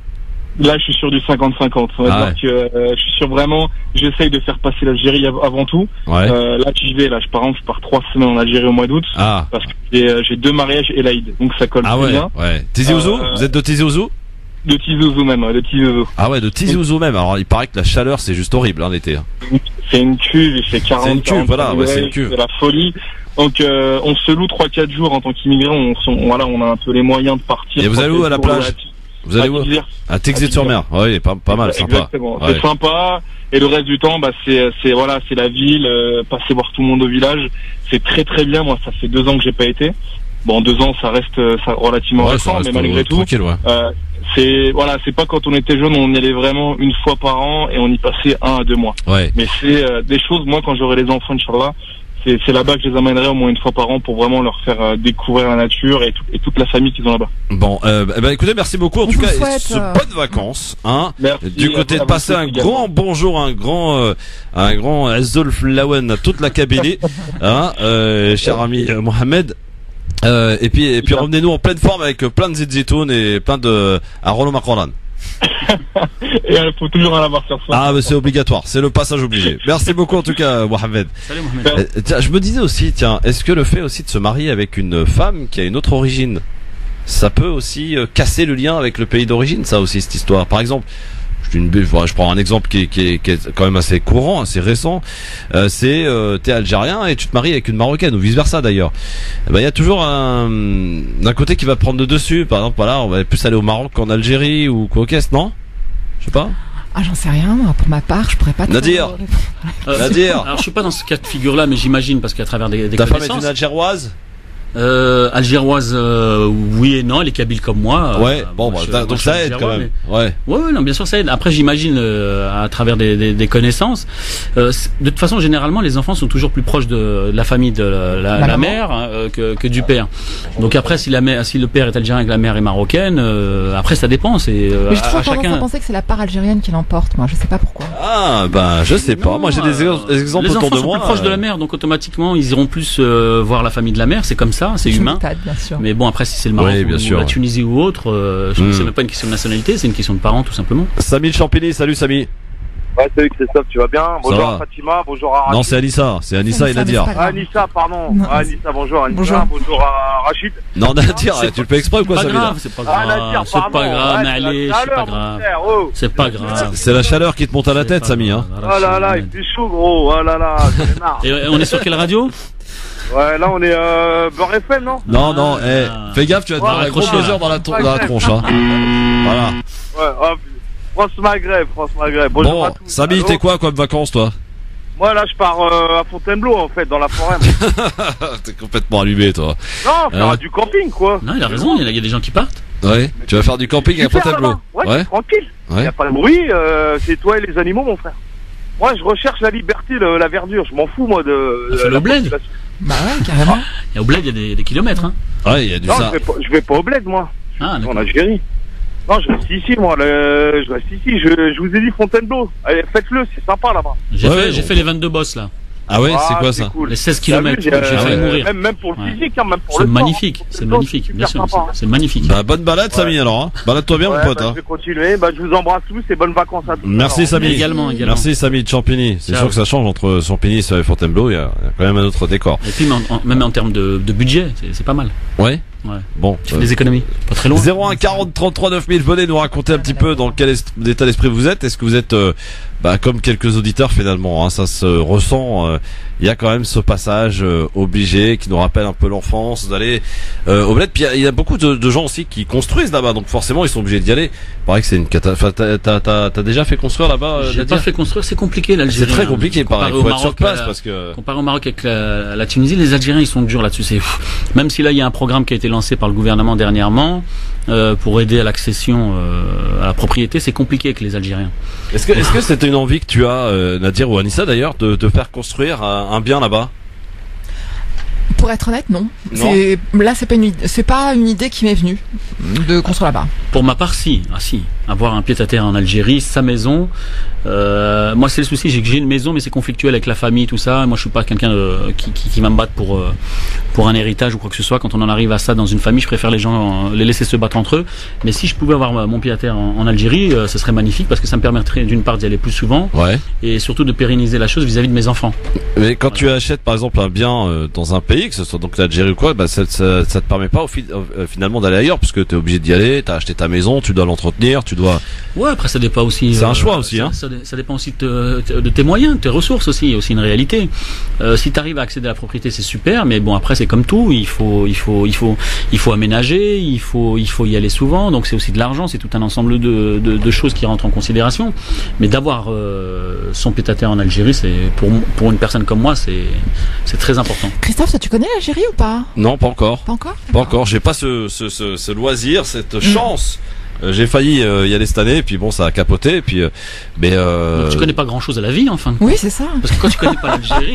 Là, je suis sur du 50-50. On va dire que je suis sur vraiment, j'essaye de faire passer l'Algérie avant tout. Ouais. Là, je pars 3 semaines en Algérie au mois d'août. Ah. Parce que j'ai 2 mariages et l'Aïd, donc ça colle très bien. Ouais. Tizi Ouzou, vous êtes de Tizi Ouzou? De Tizi Ouzou même, de Tizi Ouzou. Ah ouais, de Tizi Ouzou même. Alors, il paraît que la chaleur, c'est juste horrible, hein, l'été. C'est une cuve, il fait 40. C'est une cuve, voilà, c'est une cuve. C'est la folie. Donc, on se loue 3-4 jours en tant qu'immigrant. On a un peu les moyens de partir. Et vous allez où à la plage? Vous allez où? À Texet-sur-Mer. Oui, pas mal, sympa. Exactement. Ouais. C'est sympa. Et le reste du temps, c'est la ville, passer voir tout le monde au village. C'est très très bien. Moi, ça fait 2 ans que j'ai pas été. Bon, 2 ans, ça reste relativement récent, mais malgré tout, c'est pas quand on était jeune, on y allait vraiment 1 fois par an et on y passait 1 à 2 mois. Ouais. Mais c'est des choses, moi, quand j'aurai les enfants, Inch'Allah, c'est là-bas que je les amènerai au moins 1 fois par an pour vraiment leur faire découvrir la nature et toute la famille qu'ils ont là-bas. Bon, écoutez, merci beaucoup. En tout cas, bonnes vacances, hein. Merci, du côté de passer un grand bonjour, un grand Azol Flawen à toute la Kabylie, hein, cher ami Mohamed. Et puis revenez-nous en pleine forme avec plein de zitoun et plein de Rollo Macron. Et il faut toujours en avoir sur soi. Ah, mais c'est obligatoire, c'est le passage obligé. Merci beaucoup en tout cas, Mohamed. Salut Mohamed. Tiens, je me disais aussi, est-ce que le fait aussi de se marier avec une femme qui a une autre origine, ça peut aussi casser le lien avec le pays d'origine, ça aussi, cette histoire? Par exemple, je prends un exemple qui est quand même assez courant, assez récent. T'es algérien et tu te maries avec une marocaine ou vice versa d'ailleurs. Il y a toujours d'un côté qui va prendre le dessus. Par exemple, voilà, on va plus aller au Maroc qu'en Algérie ou qu'au Caisse, non? Je sais pas. Ah, j'en sais rien, moi. Pour ma part, je pourrais pas. Nadir. Alors, je suis pas dans ce cas de figure-là, mais j'imagine parce qu'à travers des Ta connaissances. femme est une algéroise? Algéroise, oui et non, elle est kabyle comme moi. Ouais, donc ça aide quand même. Ouais, non, bien sûr ça aide. Après, j'imagine à travers des connaissances. De toute façon, généralement, les enfants sont toujours plus proches de la famille de la mère que du père. Donc après, si le père est algérien et que la mère est marocaine, après ça dépend. C'est mais je trouve tendance à penser que c'est la part algérienne qui l'emporte. Moi, je sais pas pourquoi. Ah, je sais pas. Moi, j'ai des exemples autour de moi. Les enfants sont plus proches de la mère, donc automatiquement, ils iront plus voir la famille de la mère. C'est comme ça. C'est humain. Bien sûr. Mais bon, après, si c'est le Maroc ou la Tunisie ou autre, c'est même pas une question de nationalité, c'est une question de parents, tout simplement. Samy Champigny, salut Samy. Ouais, salut Christophe, tu vas bien? Bonjour à Fatima, bonjour à Rachid. Non, c'est Anissa et Nadir. Anissa, pardon. Anissa, bonjour Anissa, bonjour à Rachid. Non, Nadir, tu le fais exprès ou quoi, Samy? C'est pas grave, c'est pas grave, mais allez, c'est pas grave. C'est pas grave. C'est la chaleur qui te monte à la tête, Samy, hein. Oh là là, il fait chaud, gros. Oh là là, j'en ai marre. Et on est sur quelle radio? Ouais, là on est Beurre FM, non? Non, fais gaffe, tu vas te faire un gros buzzer dans la tronche, hein. Voilà. Ouais, France Maghreb. Bonjour à tous. Samy, t'es quoi comme vacances, toi? Moi là je pars à Fontainebleau en fait, dans la forêt. T'es complètement allumé, toi. Non, faire du camping quoi. Non, il a raison, il y a des gens qui partent. Ouais, tu vas faire du camping à Fontainebleau. Ouais, tranquille. Il y a pas de bruit, c'est toi et les animaux, mon frère. Moi je recherche la liberté, la verdure, je m'en fous moi de le bled. Bah ouais, carrément. Et au bled, il y a des kilomètres, hein. Ouais, il y a du ça. Je vais pas au bled, moi. Ah, en Algérie. Non, je reste ici, moi. Je reste ici. Je vous ai dit Fontainebleau. Allez, faites-le, c'est sympa là-bas. J'ai fait les 22 bosses là. Ah ouais, c'est quoi ça? Cool. Les 16 km. J'ai failli mourir. Même pour le physique, hein, même pour le sport. C'est magnifique, bien sûr. C'est magnifique. Bah, bonne balade, Samy, alors, hein. Balade-toi bien, mon pote, hein. Je vais continuer. Je vous embrasse tous et bonnes vacances à tous. Merci, Samy. Également. Merci, Samy de Champigny. C'est sûr que ça change entre Champigny et Fontainebleau. Il y a quand même un autre décor. Et puis, même en termes de budget, c'est pas mal. Ouais. Ouais. Bon. Tu fais des économies. Pas très loin. 01 40 33 9000. Venez nous raconter un petit peu dans quel état d'esprit vous êtes. Est-ce que vous êtes, comme quelques auditeurs finalement, hein, ça se ressent. Il y a quand même ce passage obligé qui nous rappelle un peu l'enfance d'aller au bled. Puis il y a beaucoup de gens aussi qui construisent là-bas, donc forcément ils sont obligés d'y aller. Il paraît que c'est une catastrophe. T'as déjà fait construire là-bas? J'ai pas fait construire, c'est compliqué l'Algérie. C'est très compliqué, pareil. Faut être sur place parce que comparé au Maroc avec la Tunisie, les Algériens ils sont durs là-dessus. C'est même si là il y a un programme qui a été lancé par le gouvernement dernièrement pour aider à l'accession à la propriété, c'est compliqué avec les Algériens. Est-ce que c'était une envie que tu as, Nadir ou Anissa d'ailleurs, de faire construire un bien là-bas? Pour être honnête, non. C'est pas une idée qui m'est venue de construire là-bas. Pour ma part, si. Ah si. Avoir un pied-à-terre en Algérie, sa maison. Moi, c'est le souci, j'ai une maison, mais c'est conflictuel avec la famille, tout ça. Moi, je suis pas quelqu'un qui va me battre pour un héritage ou quoi que ce soit. Quand on en arrive à ça dans une famille, je préfère les laisser se battre entre eux. Mais si je pouvais avoir mon pied-à-terre en Algérie, ce serait magnifique parce que ça me permettrait d'une part d'y aller plus souvent, et surtout de pérenniser la chose vis-à-vis de mes enfants. Mais quand tu achètes par exemple un bien dans un pays, que ce soit donc l'Algérie ou quoi, ça te permet pas finalement d'aller ailleurs, parce que t'es obligé d'y aller, t'as acheté ta maison, tu dois l'entretenir, tu dois. Ouais, après ça dépend aussi. C'est un choix aussi, hein. Ça dépend aussi de tes moyens, de tes ressources aussi. Il y a aussi une réalité. Si t'arrives à accéder à la propriété, c'est super, mais bon après c'est comme tout, il faut aménager, il faut y aller souvent, donc c'est aussi de l'argent, c'est tout un ensemble de choses qui rentrent en considération. Mais d'avoir son pied-à-terre en Algérie, c'est pour une personne comme moi, c'est très important. Christophe, tu connais l'Algérie ou pas? Non, pas encore. Pas encore? Pas encore. J'ai pas ce loisir, cette chance. J'ai failli y aller cette année, puis bon, ça a capoté, puis Donc, tu connais pas grand-chose à la vie, enfin. Oui, c'est ça. Parce que quand tu connais pas l'Algérie,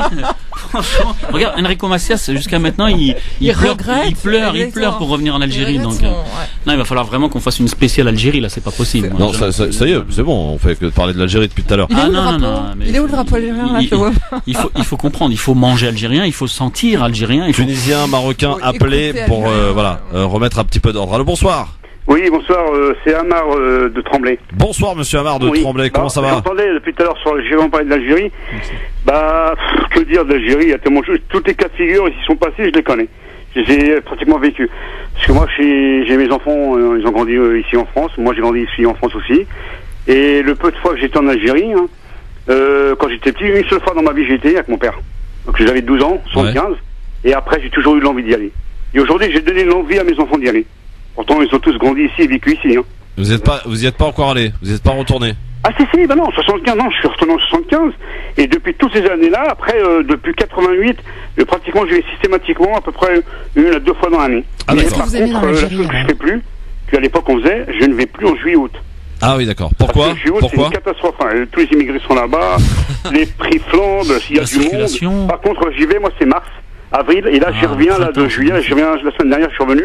franchement, regarde Enrico Macias, jusqu'à maintenant, il pleure pour revenir en Algérie. Donc, non, il va falloir vraiment qu'on fasse une spéciale Algérie, là, c'est pas possible. Non, ça y est, c'est bon, on fait que parler de l'Algérie depuis tout à l'heure. Il est où le drapeau algérien, là, je vois? Il faut comprendre, il faut manger algérien, il faut sentir algérien. Tunisien, marocain, appelé pour remettre un petit peu d'ordre. Allô, bonsoir. Oui, bonsoir, c'est Amar de Tremblay. Bonsoir monsieur Amar de Tremblay, comment ça va? J'entendais depuis tout à l'heure sur l'Algérie, on parlait de l'Algérie. Que dire de l'Algérie? Il y a tellement de choses. Toutes les cas de figure qui sont passés, je les connais. Je les ai pratiquement vécus. Parce que moi, j'ai mes enfants, ils ont grandi ici en France. Moi, j'ai grandi ici en France aussi. Et le peu de fois que j'étais en Algérie, quand j'étais petit, une seule fois dans ma vie, j'y étais avec mon père. Donc j'avais 12 ans, 75. Et après, j'ai toujours eu l'envie d'y aller. Et aujourd'hui, j'ai donné l'envie à mes enfants d'y aller. Pourtant, ils ont tous grandi ici et vécu ici. Hein. Vous y êtes pas encore allé? Vous n'êtes pas retourné? Ah si, non, 75, non, je suis retourné en 75. Et depuis toutes ces années-là, après, depuis 88, pratiquement, je vais systématiquement à peu près 1 à 2 fois dans l'année. Ah d'accord. Par contre, la chose que je fais plus, qu'à l'époque on faisait, je ne vais plus en juillet-août. Ah oui, d'accord. Pourquoi? C'est une catastrophe. Hein. Tous les immigrés sont là-bas, les prix flambent, s'il y a du monde. Par contre, j'y vais, moi, c'est mars, avril, et là, j'y reviens, là, de juillet, je reviens la semaine dernière, je suis revenu.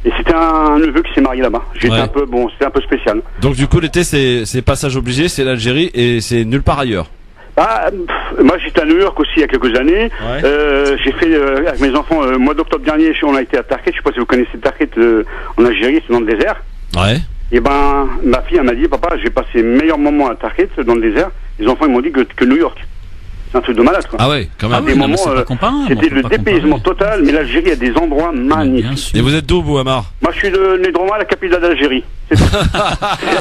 Et c'était un neveu qui s'est marié là-bas. C'était c'était un peu spécial. Donc du coup l'été c'est passage obligé, c'est l'Algérie et c'est nulle part ailleurs. Moi j'étais à New York aussi il y a quelques années. J'ai fait avec mes enfants mois d'octobre dernier, on a été à Tarket. Je sais pas si vous connaissez Tarket en Algérie, c'est dans le désert. Ouais. Et ma fille elle m'a dit papa, j'ai passé les meilleurs moments à Tarket dans le désert. Les enfants ils m'ont dit que New York. C'est un truc de malade, quoi. Ah ouais, quand même. Des moments, c'était le dépaysement total, mais l'Algérie a des endroits magnifiques. Et vous êtes d'où, vous, Amar? Moi, je suis de Nedroma, la capitale d'Algérie.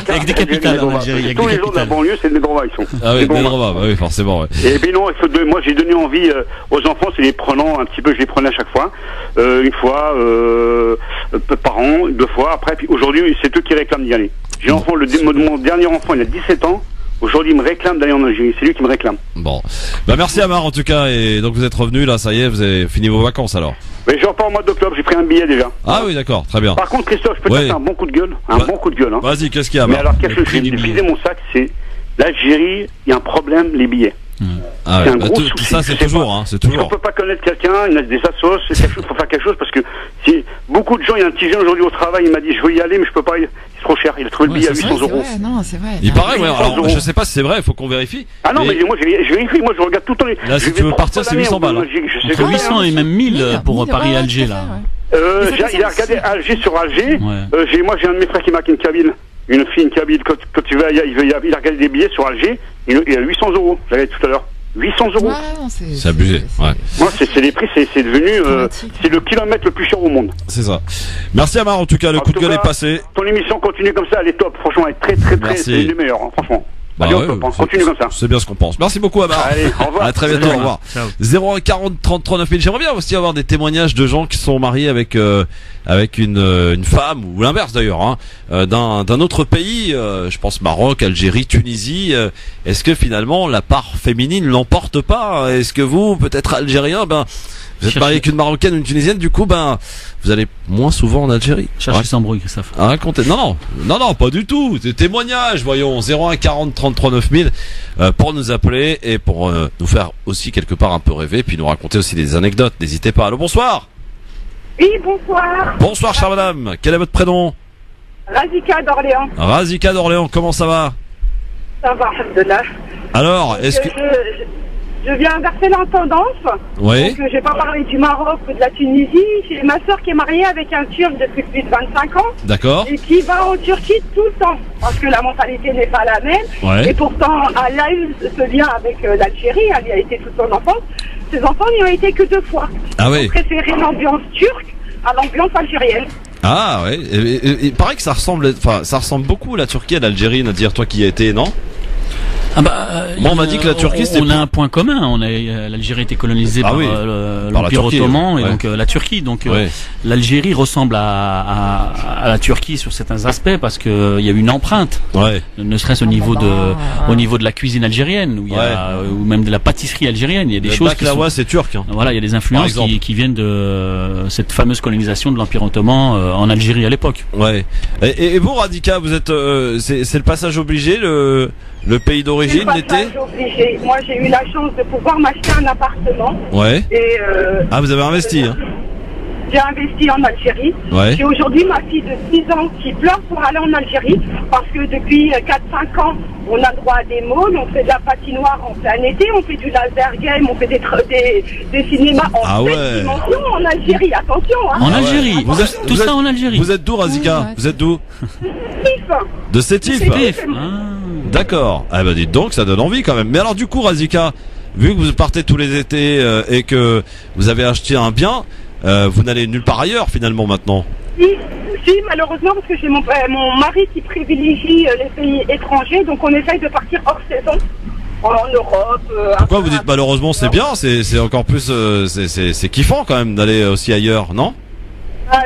Avec des capitales en Algérie. Tous les gens de la banlieue, c'est Nedroma, ils sont. Ah oui, Nedroma, oui, forcément, ouais. Et puis non, moi, j'ai donné envie aux enfants, c'est les prenant un petit peu, je les prenais à chaque fois. Une fois, par an, 2 fois. Après, puis aujourd'hui, c'est eux qui réclament d'y aller. J'ai l'enfant, mon dernier enfant, il a 17 ans. Aujourd'hui, il me réclame d'aller en Algérie. C'est lui qui me réclame. Bon. Merci Amar en tout cas. Et donc vous êtes revenu là, ça y est, vous avez fini vos vacances alors. Mais je repars au mois d'octobre, j'ai pris un billet déjà. Ah oui, d'accord, très bien. Par contre, Christophe, je peux te faire un bon coup de gueule. Bon coup de gueule. Hein. Vas-y, qu'est-ce qu'il y a? Mais alors, quelque chose, j'ai vidé mon sac, c'est l'Algérie, il y a un problème, les billets. Ah c'est un gros souci. Ça, c'est toujours, hein, c'est toujours. On peut pas connaître quelqu'un, il a des assos, c'est quelque chose, faut faire quelque chose parce que si beaucoup de gens, il y a un petit jeune aujourd'hui au travail, il m'a dit je veux y aller, mais je peux pas, c'est trop cher. Il a trouvé le billet à 800 euros. Non, c'est vrai. Il paraît, alors je sais pas si c'est vrai, il faut qu'on vérifie. Ah non, mais moi je vérifie, moi je regarde tout le temps. Là, si tu veux partir, c'est 800 balles. Entre 800 et même 1000 pour Paris-Alger là. Il a regardé Alger sur Alger. Moi j'ai un de mes frères qui marque une cabine. Une Kabyle, quand tu vas, il a regardé des billets sur Alger, il a 800 euros, j'avais tout à l'heure. 800 euros. C'est abusé. Ouais. Moi, c'est les prix, c'est devenu, c'est le kilomètre le plus cher au monde. C'est ça. Merci Amar, en tout cas, le coup de gueule est passé. Ton émission continue comme ça, elle est top. Franchement, elle est très, c'est une des meilleures, hein, franchement. Bah ouais, continue comme ça. C'est bien ce qu'on pense. Merci beaucoup Amar. Allez, au revoir. À très bientôt, au revoir. 01 40 30 39 000. J'aimerais bien aussi avoir des témoignages de gens qui sont mariés avec une femme, ou l'inverse d'ailleurs, hein, d'un autre pays, je pense Maroc, Algérie, Tunisie. Est-ce que finalement la part féminine l'emporte pas? Est-ce que vous, peut-être algérien, vous êtes marié avec une Marocaine ou une Tunisienne, du coup, vous allez moins souvent en Algérie. Cherchez sans bruit, Christophe. Racontez. Non, pas du tout. Des témoignages, voyons. 01 40 33 9000 pour nous appeler et pour nous faire aussi quelque part un peu rêver, puis nous raconter aussi des anecdotes. N'hésitez pas. Allô, bonsoir. Oui, bonsoir. Bonsoir, chère madame. Quel est votre prénom? Razika d'Orléans. Razika d'Orléans, comment ça va? Ça va, alhamdoulilah. Alors, est-ce que... Je viens inverser l'intendance. Oui. Donc, je vais pas parler du Maroc ou de la Tunisie. J'ai ma soeur qui est mariée avec un Turc depuis plus de 25 ans. D'accord. Et qui va en Turquie tout le temps. Parce que la mentalité n'est pas la même. Ouais. Et pourtant, elle a eu ce lien avec l'Algérie. Elle y a été toute son enfance. Ses enfants n'y ont été que 2 fois. Ah oui. Ils ont préféré l'ambiance turque à l'ambiance algérienne. Ah ouais. Il paraît que ça ressemble beaucoup la Turquie à l'Algérie, Nadir, toi qui y as été, non? Bon, on m'a dit que la Turquie, on a un point commun. L'Algérie a été colonisée par l'Empire ottoman et donc la Turquie. Donc l'Algérie ressemble à la Turquie sur certains aspects parce que il y a une empreinte. Ne serait-ce au niveau de la cuisine algérienne ou même de la pâtisserie algérienne. Il y a des choses. Baklawa, c'est turc. Hein. Voilà, il y a des influences qui viennent de cette fameuse colonisation de l'Empire ottoman en Algérie à l'époque. Ouais. Et vous, Radika, vous êtes, c'est le passage obligé, le pays d'origine, l'été? Moi, j'ai eu la chance de pouvoir m'acheter un appartement. Ouais. Et vous avez investi, hein? J'ai investi en Algérie. Ouais. J'ai aujourd'hui ma fille de 6 ans qui pleure pour aller en Algérie parce que depuis 4-5 ans, on a droit à des malls, on fait de la patinoire en plein été, on fait du laser game, on fait des cinémas en 7 dimensions en Algérie. Attention, hein. En Algérie. Tout ça en Algérie. Vous êtes d'où, Razika? Vous êtes d'où? De Sétif. D'accord. Ah bah dites donc, ça donne envie quand même. Mais alors du coup, Razika, vu que vous partez tous les étés et que vous avez acheté un bien, vous n'allez nulle part ailleurs finalement maintenant? Si, malheureusement, parce que j'ai mon mari qui privilégie les pays étrangers, donc on essaye de partir hors saison. En Europe. Pourquoi vous dites malheureusement? C'est bien, c'est encore plus, c'est kiffant quand même d'aller aussi ailleurs, non?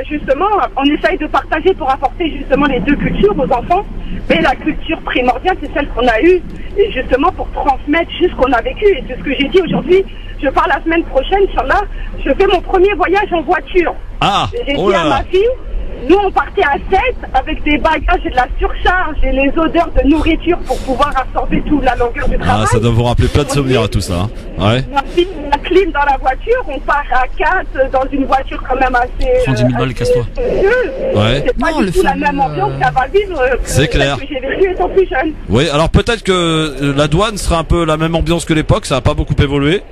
Justement, on essaye de partager pour apporter justement les 2 cultures aux enfants, mais la culture primordiale, c'est celle qu'on a eue, et justement pour transmettre juste ce qu'on a vécu. Et c'est ce que j'ai dit aujourd'hui. Je pars la semaine prochaine, Inch'Allah, je fais mon premier voyage en voiture. J'ai dit à ma fille, nous on partait à 7 avec des bagages et de la surcharge et les odeurs de nourriture pour pouvoir absorber toute la longueur du travail. Ça doit vous rappeler plein de souvenirs à tout ça. Hein. Ouais. Ma fille la clim dans la voiture, on part à 4 dans une voiture quand même assez... 110 000 balles, casse-toi. Ouais. C'est pas du tout la même ambiance qu'elle va vivre c'est clair. Que j'ai vécu étant plus jeune. Oui, alors peut-être que la douane sera un peu la même ambiance que l'époque, ça n'a pas beaucoup évolué.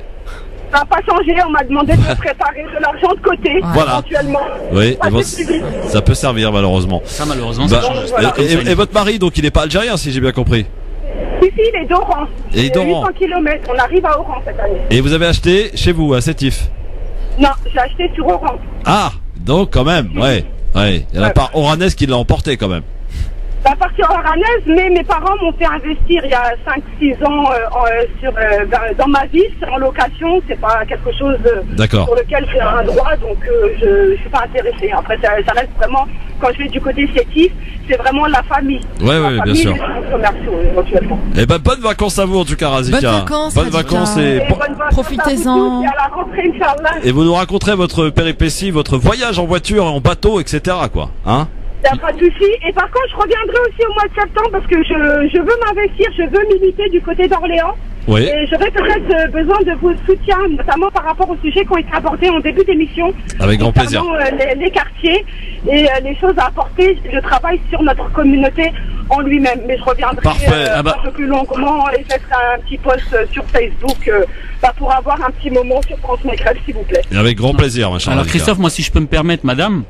Ça n'a pas changé, on m'a demandé de préparer de l'argent de côté, éventuellement. Oui, ça peut servir malheureusement. Ça malheureusement, ça change. Et votre mari, donc il n'est pas algérien si j'ai bien compris? Si, il est d'Oran. Et il est d'Oran. 800 km, on arrive à Oran cette année. Et vous avez acheté chez vous, à Sétif? Non, j'ai acheté sur Oran. Ah, donc quand même, ouais. Il y a la part oranaise qui l'a emporté quand même. La partie oranaise, mais mes parents m'ont fait investir il y a 5-6 ans dans ma vie, en location. C'est pas quelque chose sur lequel j'ai un droit, donc je suis pas intéressée. Après, ça reste vraiment, quand je vais du côté sétif, c'est vraiment la famille. Oui, bien sûr. Les commerciaux, éventuellement. Eh ben, bonnes vacances à vous en tout cas, Razika. Bonnes vacances et profitez-en. Et à la rentrée, Inch'Allah. Et vous nous raconterez votre péripétie, votre voyage en voiture, en bateau, etc. quoi, hein? Il n'y a pas de souci. Et par contre, je reviendrai aussi au mois de septembre parce que je veux m'investir, je veux militer du côté d'Orléans. Oui. Et j'aurais peut-être besoin de vos soutiens, notamment par rapport aux sujets qui ont été abordés en début d'émission. Avec grand plaisir. Les quartiers et les choses à apporter, le travail sur notre communauté en lui-même. Mais je reviendrai un peu plus longuement et je ferai un petit post sur Facebook pour avoir un petit moment sur France Maghreb, s'il vous plaît. Et avec grand plaisir, machin. Alors Christophe, moi si je peux me permettre, madame.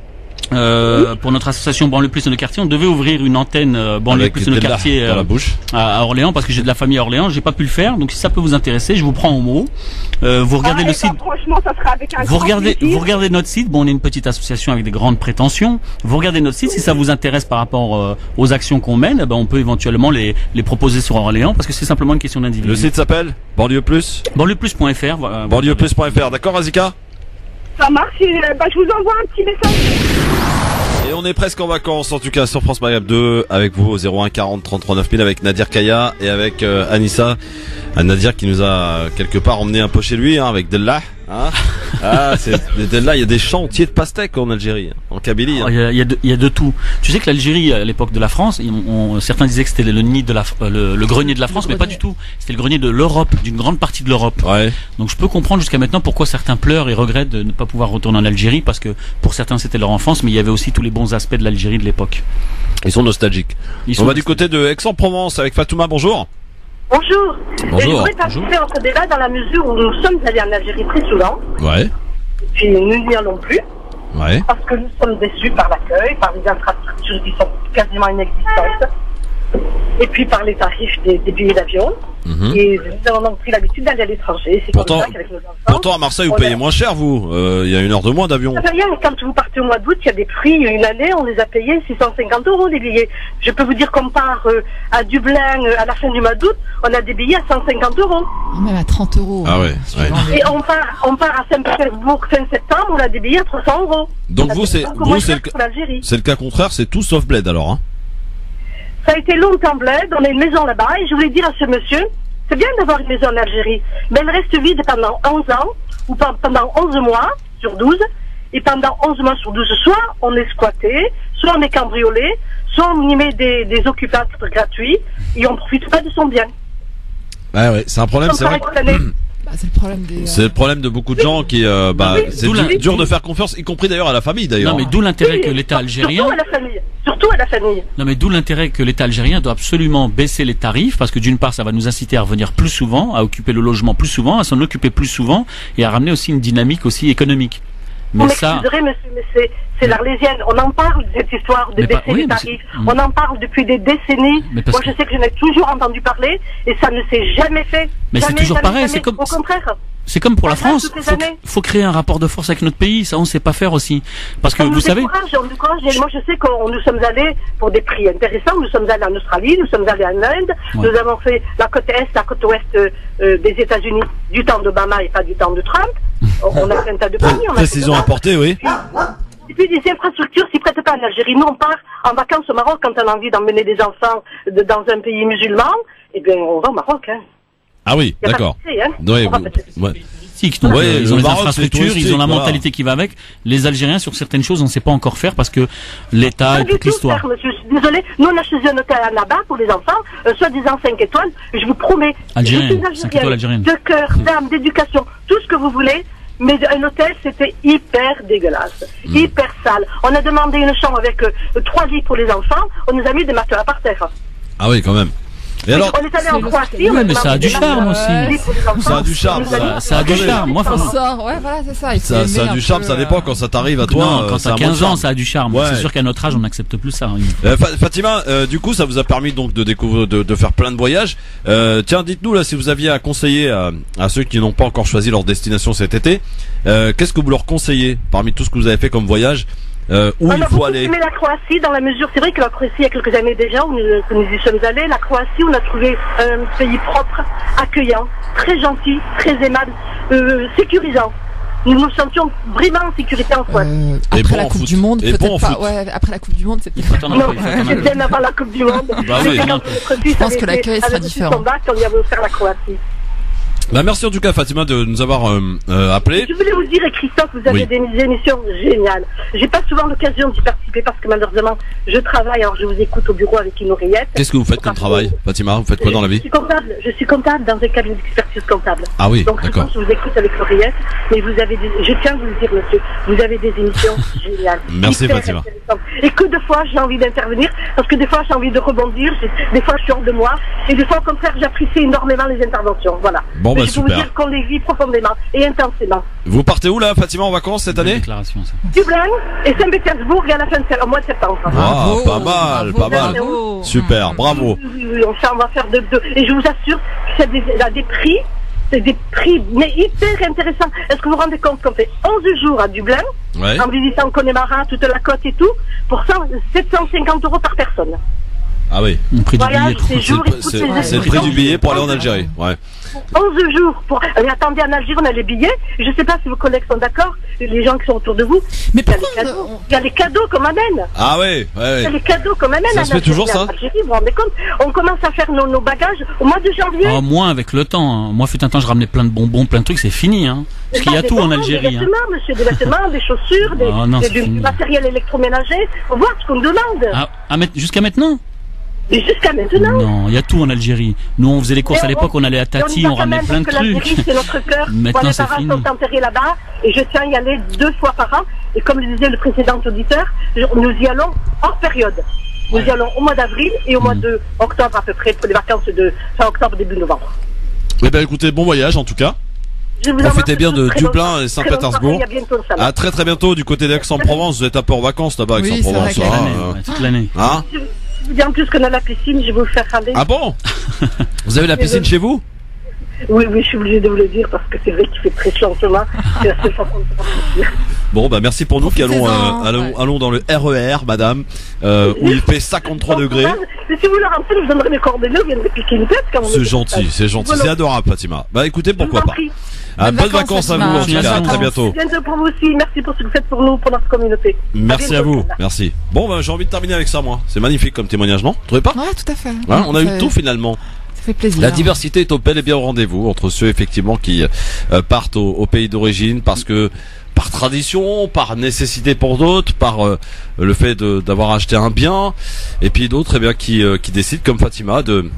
pour notre association Banlieue Plus de quartier, on devait ouvrir une antenne Banlieue Avec Plus de quartier dans la bouche. à Orléans, parce que j'ai de la famille à Orléans, j'ai pas pu le faire. Donc si ça peut vous intéresser, je vous prends au mot. Vous regardez le site. Franchement, ça sera avec un Vous grand plaisir. regardez notre site. Bon, on est une petite association avec des grandes prétentions. Vous regardez notre site. Si ça vous intéresse par rapport aux actions qu'on mène, on peut éventuellement les proposer sur Orléans, parce que c'est simplement une question d'individu. Le site s'appelle Banlieue Plus. Banlieuplusfr. Banlieupplus.fr. D'accord, Azika? Ça marche, je vous envoie un petit message. Et on est presque en vacances, en tout cas sur France Maghreb 2, avec vous au 01 40 33 9000, avec Nadir Kaya et avec Anissa. Nadir qui nous a quelque part emmené un peu chez lui, avec Dellah. Hein, Dellah, il y a des champs entiers de pastèques en Algérie, en Kabylie. Il y a de tout. Tu sais que l'Algérie, à l'époque de la France, certains disaient que c'était le nid de le grenier de la France, mais pas du tout. C'était le grenier de l'Europe, d'une grande partie de l'Europe. Ouais. Donc je peux comprendre jusqu'à maintenant pourquoi certains pleurent et regrettent de ne pas pouvoir retourner en Algérie, parce que pour certains c'était leur enfance, mais il y avait aussi tous les bons aspects de l'Algérie de l'époque. Ils sont nostalgiques. On va du côté de Aix-en-Provence avec Fatouma. Bonjour. Bonjour. Bonjour. Je voudrais participer à ce débat dans la mesure où nous sommes allés en Algérie très souvent. Ouais. Et puis nous n'y allons plus. Ouais. Parce que nous sommes déçus par l'accueil, par les infrastructures qui sont quasiment inexistantes. Et puis par les tarifs des billets d'avion. Et nous avons donc pris l'habitude d'aller à l'étranger. C'est Pourtant, comme ça qu'avec nos enfants, pourtant à Marseille vous payez moins cher, vous. Il y a 1 heure de moins d'avion. Ça fait rien, quand vous partez au mois d'août, il y a des prix. Une année, on les a payés 650 € les billets. Je peux vous dire qu'on part à Dublin à la fin du mois d'août, on a des billets à 150 €. Même à 30 €. Ah ouais. Et on part à Saint-Pétersbourg fin septembre, on a des billets à 300 €. Donc vous, c'est le cas contraire, c'est tout sauf bled alors. Hein. Ça a été longtemps bled, on a une maison là-bas, et je voulais dire à ce monsieur, c'est bien d'avoir une maison en Algérie, mais elle reste vide pendant 11 ans, ou pendant 11 mois sur 12, et pendant 11 mois sur 12, soit on est squatté, soit on est cambriolé, soit on y met des occupateurs gratuits, et on ne profite pas de son bien. Ouais, c'est un problème, c'est vrai. C'est le problème des. C'est le problème de beaucoup de gens qui, c'est dur de faire confiance, y compris d'ailleurs à la famille d'ailleurs. Non, mais d'où l'intérêt que l'État algérien. Surtout à la famille. Non, mais d'où l'intérêt que l'État algérien doit absolument baisser les tarifs, parce que d'une part, ça va nous inciter à revenir plus souvent, à occuper le logement plus souvent, à s'en occuper plus souvent, et à ramener aussi une dynamique aussi économique. Mais ça. Monsieur, mais c'est l'Arlésienne. On en parle de cette histoire de baisser les tarifs. On en parle depuis des décennies. Moi, je sais que j'en ai toujours entendu parler et ça ne s'est jamais fait. Mais c'est toujours pareil. C'est comme. Au contraire. C'est comme pour la France. Faut créer un rapport de force avec notre pays. Ça, on sait pas faire aussi. Parce que vous savez. On nous encourage. Moi, je sais que nous sommes allés pour des prix intéressants. Nous sommes allés en Australie. Nous sommes allés en Inde. Ouais. Nous avons fait la côte est, la côte ouest des États-Unis du temps d'Obama et pas du temps de Trump. On a fait un tas de pays. Précision apportée, oui. Et puis des infrastructures s'y prêtent pas en Algérie. Nous, on part en vacances au Maroc quand on a envie d'emmener des enfants dans un pays musulman. Eh bien, on va au Maroc. Hein. Ah oui, d'accord. Donc, ils ont les infrastructures, ils ont la mentalité qui va avec. Les Algériens, sur certaines choses, on ne sait pas encore faire parce que l'État et toute l'histoire. Je suis désolé, nous on a choisi un hôtel là-bas pour les enfants, soi-disant 5 étoiles. Je vous promets, Algérienne, 5 étoiles algériennes. De cœur, d'âme, d'éducation, tout ce que vous voulez. Mais un hôtel, c'était hyper dégueulasse, hyper sale. On a demandé une chambre avec 3 lits pour les enfants. On nous a mis des matelas par terre. Ah oui, quand même. Et alors, on est allé en Croatie. Oui, mais ça a du charme aussi. Ça a du charme. Ça a du charme. Moi, ouais, voilà, c'est ça. Ça a du charme. Ça dépend quand ça t'arrive à toi. Non, quand t'as 15 ans, ça a du charme. Ouais. C'est sûr qu'à notre âge, on n'accepte plus ça. Fatima, du coup, ça vous a permis donc de découvrir, de faire plein de voyages. Tiens, dites-nous là, si vous aviez à conseiller à ceux qui n'ont pas encore choisi leur destination cet été, qu'est-ce que vous leur conseillez parmi tout ce que vous avez fait comme voyage? Où il faut aller. On a aimé la Croatie dans la mesure, c'est vrai que la Croatie il y a quelques années déjà où nous y sommes allés, la Croatie on a trouvé un pays propre, accueillant, très gentil, très aimable, sécurisant. Nous nous sentions vraiment en sécurité en Croatie. Après la Coupe du Monde, peut-être pas. Ouais, après la Coupe du Monde, c'est peut-être pas. Non, c'est bien avant la Coupe du Monde. Je pense que l'accueil sera différent. Quand il y avait offert la Croatie. Bah merci en tout cas Fatima de nous avoir appelé. Je voulais vous dire, Christophe, vous avez des émissions géniales. J'ai pas souvent l'occasion d'y participer parce que malheureusement je travaille, alors je vous écoute au bureau avec une oreillette. Qu'est-ce que vous faites comme travail, Fatima? Vous faites quoi dans la vie? Je suis comptable dans un cabinet d'expertise comptable. Ah oui, donc d'accord. Je vous écoute avec l'oreillette, mais vous avez je tiens à vous le dire monsieur, vous avez des émissions géniales. Merci Fatima. Et que de fois j'ai envie d'intervenir, parce que des fois j'ai envie de rebondir, des fois je suis hors de moi, et des fois au contraire j'apprécie énormément les interventions. Voilà. Bon bah, je peux vous super. dire qu'on les vit profondément et intensément. Vous partez où là, Fatima, en vacances cette année? Déclaration, ça. Dublin et Saint-Pétersbourg à la fin au mois de septembre. Ah, pas mal, pas mal. Super, bravo. Oui, on va faire de et je vous assure que c'est des prix. C'est des prix mais hyper intéressants. Est-ce que vous vous rendez compte qu'on fait 11 jours à Dublin, Ouais. en visitant Connemara, toute la côte et tout, pour 750 € par personne. Ah oui. Le prix du Voyage, billet. séjour et toutes les C'est le prix du billet pour aller en Algérie. Ouais. 11 jours pour... Mais attendez, en Algérie, on a les billets. Je ne sais pas si vos collègues sont d'accord, les gens qui sont autour de vous. Mais il y a les cadeaux qu'on amène. Ah ouais, Il y a ouais. les cadeaux qu'on amène Ça en se fait Algérie. toujours, ça En Algérie, vous vous rendez compte? On commence à faire nos bagages au mois de janvier. Ah, moins avec le temps. Hein. Moi, fut un temps, je ramenais plein de bonbons, plein de trucs, c'est fini. Hein. Parce qu'il y a tout en Algérie. Des Hein. vêtements, monsieur, des vêtements, des chaussures, Ah, non, c'est du fini. matériel électroménager. Faut voir ce qu'on me demande. Jusqu'à maintenant? Et jusqu'à maintenant. Non, il y a tout en Algérie. Nous, on faisait les courses à l'époque, on allait à Tati, on ramenait plein de parce que l'Algérie, trucs. c'est notre cœur. Maintenant, Moi, c'est mes parents fini. sont enterrés là-bas et je tiens à y aller 2 fois par an. Et comme le disait le précédent auditeur, nous y allons hors période. Nous y allons au mois d'avril et au mois de octobre à peu près pour les vacances de fin octobre, début novembre. Eh ben écoutez, bon voyage en tout cas. Je vous Profitez bien de très Dublin longtemps, et très Saint-Pétersbourg. longtemps, et à bientôt, Inch'Allah. À très très bientôt du côté d'Aix-en-Provence. Vous êtes un peu en vacances là-bas, Oui, Aix-en-Provence. c'est vrai, toute l'année. Hein? Je vous dis en plus qu'on a la piscine, je vais vous le faire aller. Ah bon? Vous avez la piscine chez vous? Oui, je suis obligée de vous le dire parce que c'est vrai qu'il fait très chaud en ce moment. C'est la seule façon de se sortir. Bon, bah merci pour nous qui allons dans le RER, madame, où il fait 53 degrés. Mais si vous le rentrez, je vous donnerai mes coordonnées, vous viendrez piquer une tête quand vous C'est gentil, c'est adorable, Fatima. Bah écoutez, pourquoi pas. Bonnes vacances à vous, en tout cas, à très bientôt. Bientôt pour vous aussi, merci pour ce que vous faites pour nous, pour notre communauté. Merci à vous, merci. Bon, bah j'ai envie de terminer avec ça, moi. C'est magnifique comme témoignage, non? Vous trouvez pas? Ouais, tout à fait. Hein, on a eu tout finalement. Ça fait plaisir. La diversité est au bel et bien au rendez-vous entre ceux effectivement qui partent au pays d'origine parce que par tradition, par nécessité pour d'autres, par le fait d'avoir acheté un bien, et puis d'autres eh bien qui décident comme Fatima de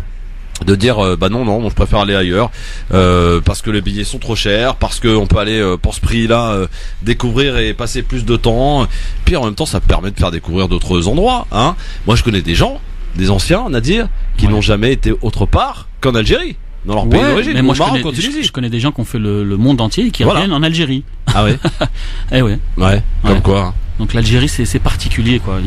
dire bah non je préfère aller ailleurs parce que les billets sont trop chers, parce que on peut aller pour ce prix-là découvrir et passer plus de temps, puis en même temps ça permet de faire découvrir d'autres endroits, hein. Moi je connais des gens, des anciens, Nadir, qui n'ont jamais été autre part qu'en Algérie, dans leur pays d'origine. Mais moi, au Maroc, en Tunisie. je connais des gens qui ont fait le monde entier et qui Voilà. reviennent en Algérie. Ah ouais. Eh ouais. Ouais. Comme quoi. Donc l'Algérie, c'est particulier, quoi.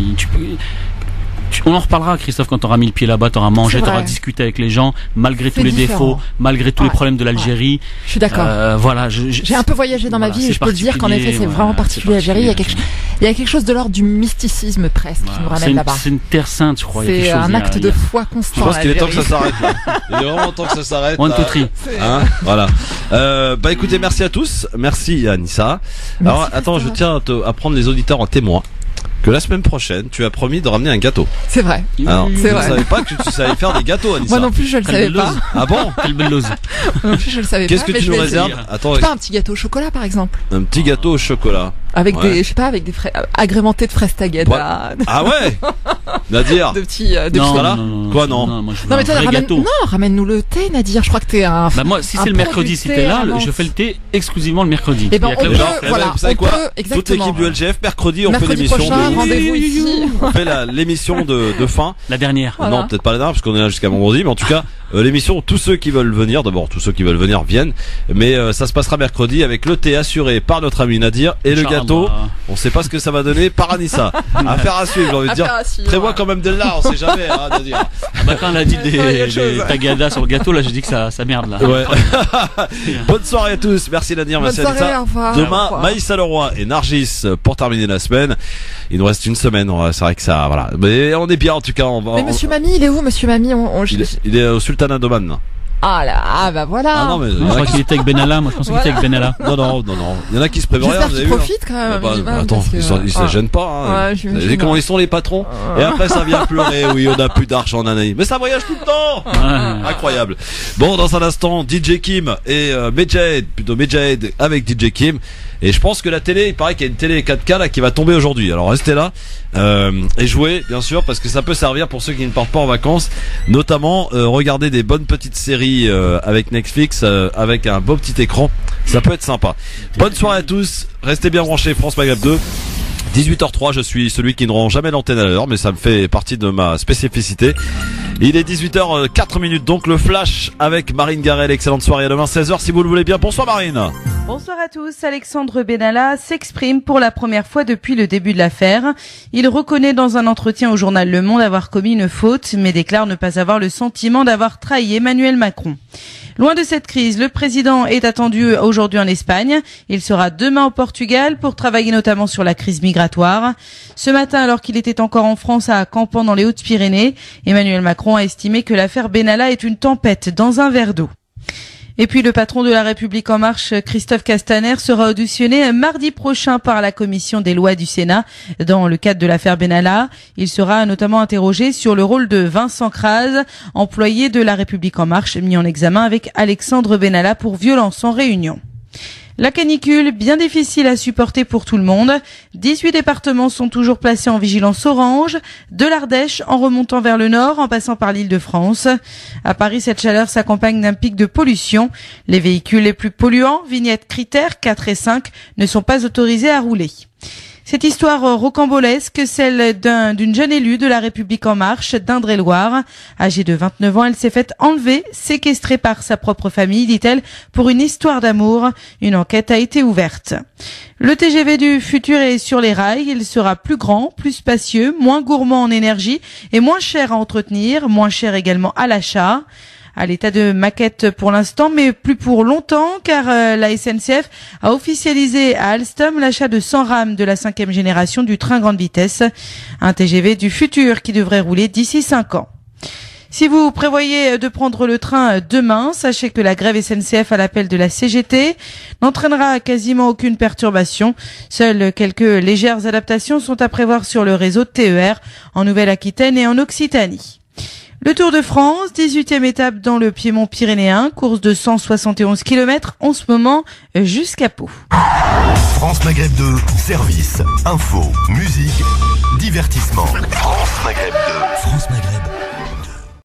On en reparlera, Christophe, quand t'auras mis le pied là-bas, t'auras mangé, C'est vrai. t'auras discuté avec les gens, malgré C'est tous les différent. défauts, malgré tous les problèmes de l'Algérie. Je suis d'accord. Voilà. J'ai un peu voyagé dans ma vie et je peux le dire qu'en effet c'est vraiment particulier l'Algérie. Il y a quelque chose de l'ordre du mysticisme presque qui nous ramène là-bas. C'est une terre sainte, je crois. C'est un acte de foi Je constant. pense qu'il est temps que ça l'Algérie. s'arrête là. Il est vraiment temps que ça s'arrête. One, là. two, three. Hein, voilà. Bah écoutez, merci à tous. Merci Anissa. Alors attends, je tiens à prendre les auditeurs en témoin. Que la semaine prochaine, tu as promis de ramener un gâteau. C'est vrai. Alors, C'est je ne vrai. savais pas que tu savais faire des gâteaux, Anissa. Moi non plus, je le savais pas. Ah bon? Quelle belle lose. Moi non plus, je le savais Qu'est-ce pas. que mais tu je nous vais réserves? essayer. Attends, Je sais pas, un petit gâteau au chocolat par exemple. un petit gâteau au chocolat. Avec Ouais. des, je sais pas, avec des agrémentés de fraises tagada. Ah ouais? Nadir? De petits, Non, voilà. non, Quoi, non? moi, je veux Non mais un toi, vrai gâteau. ramène-nous le thé, Nadir. Je crois que t'es un. Bah moi, si un c'est le mercredi, si producteur, t'es là, vraiment. je fais le thé exclusivement le mercredi. Eh ben, Il y a que on là- peut, voilà, vous savez on quoi? peut, Toute exactement. l'équipe du LGF, mercredi, on fait Mercredi l'émission prochain, de... rendez-vous ici. On fait l'émission de fin. La dernière. Voilà. Non, peut-être pas la dernière, parce qu'on est là jusqu'à vendredi, mais en tout cas, l'émission, tous ceux qui veulent venir, d'abord, tous ceux qui veulent venir viennent, mais ça se passera mercredi avec le thé assuré par notre ami Nadir et le Inch'Allah. gâteau. On sait pas ce que ça va donner par Anissa. Affaire à suivre, j'ai envie de dire. Affaire à suivre. Prévois quand même de là, on sait jamais, hein, Nadir. Bah, quand elle a dit Ouais, il y a des chose. tagadas sur le gâteau, là, j'ai dit que ça merde, là. Ouais. Bonne soirée à tous. Merci Nadir, Bonne merci soirée, Anissa. au revoir. Au Demain, revoir. Maïssa Leroy et Nargis pour terminer la semaine. Il nous reste une semaine. C'est vrai que ça, voilà. Mais on est bien en tout cas. Mais Monsieur Mamie, il est où, Monsieur Mamie? Il est au Sultanat d'Oman. Ah bah voilà. Ah non, mais Je crois qu'il était avec Benalla, moi je pensais qu'il était avec Benalla. Non. Il y en a qui se prévoient. J'espère vous qu'il avez vu, profite quand même. Ah bah, minimum, attends, parce que, ils se gênent pas. Hein. Ouais, Vous j'imagine. savez comment ils sont les patrons. Et après ça vient pleurer. Oui, on n'a plus d'argent en année. Mais ça voyage tout le temps. Incroyable. Bon, dans un instant, DJ Kim et Medjed avec DJ Kim. Et je pense que la télé, il paraît qu'il y a une télé 4K là qui va tomber aujourd'hui. Alors restez là et jouez bien sûr parce que ça peut servir pour ceux qui ne partent pas en vacances, notamment regarder des bonnes petites séries avec Netflix avec un beau petit écran. Ça peut être sympa. Bonne soirée à tous. Restez bien branchés France Maghreb 2. 18h03, je suis celui qui ne rend jamais l'antenne à l'heure, mais ça me fait partie de ma spécificité. Il est 18h04, donc le flash avec Marine Garel. Excellente soirée, à demain 16h si vous le voulez bien. Bonsoir Marine. Bonsoir à tous. Alexandre Benalla s'exprime pour la première fois depuis le début de l'affaire. Il reconnaît dans un entretien au journal Le Monde avoir commis une faute, mais déclare ne pas avoir le sentiment d'avoir trahi Emmanuel Macron. Loin de cette crise, le président est attendu aujourd'hui en Espagne. Il sera demain au Portugal pour travailler notamment sur la crise migratoire. Ce matin, alors qu'il était encore en France à Campan dans les Hautes-Pyrénées, Emmanuel Macron a estimé que l'affaire Benalla est une tempête dans un verre d'eau. Et puis le patron de La République En Marche, Christophe Castaner, sera auditionné mardi prochain par la commission des lois du Sénat dans le cadre de l'affaire Benalla. Il sera notamment interrogé sur le rôle de Vincent Crase, employé de La République En Marche, mis en examen avec Alexandre Benalla pour violence en réunion. La canicule, bien difficile à supporter pour tout le monde. 18 départements sont toujours placés en vigilance orange, de l'Ardèche en remontant vers le nord, en passant par l'Île-de-France. À Paris, cette chaleur s'accompagne d'un pic de pollution. Les véhicules les plus polluants, vignettes critères 4 et 5, ne sont pas autorisés à rouler. Cette histoire rocambolesque, celle d'une jeune élue de La République En Marche d'Indre-et-Loire. Âgée de 29 ans, elle s'est faite enlever, séquestrée par sa propre famille, dit-elle, pour une histoire d'amour. Une enquête a été ouverte. Le TGV du futur est sur les rails. Il sera plus grand, plus spacieux, moins gourmand en énergie et moins cher à entretenir, moins cher également à l'achat. À l'état de maquette pour l'instant, mais plus pour longtemps, car la SNCF a officialisé à Alstom l'achat de 100 rames de la 5e génération du train grande vitesse, un TGV du futur qui devrait rouler d'ici 5 ans. Si vous prévoyez de prendre le train demain, sachez que la grève SNCF à l'appel de la CGT n'entraînera quasiment aucune perturbation. Seules quelques légères adaptations sont à prévoir sur le réseau TER en Nouvelle-Aquitaine et en Occitanie. Le Tour de France, 18e étape dans le Piémont pyrénéen, course de 171 km en ce moment jusqu'à Pau. France Maghreb 2, service, info, musique, divertissement. France Maghreb 2. France Maghreb.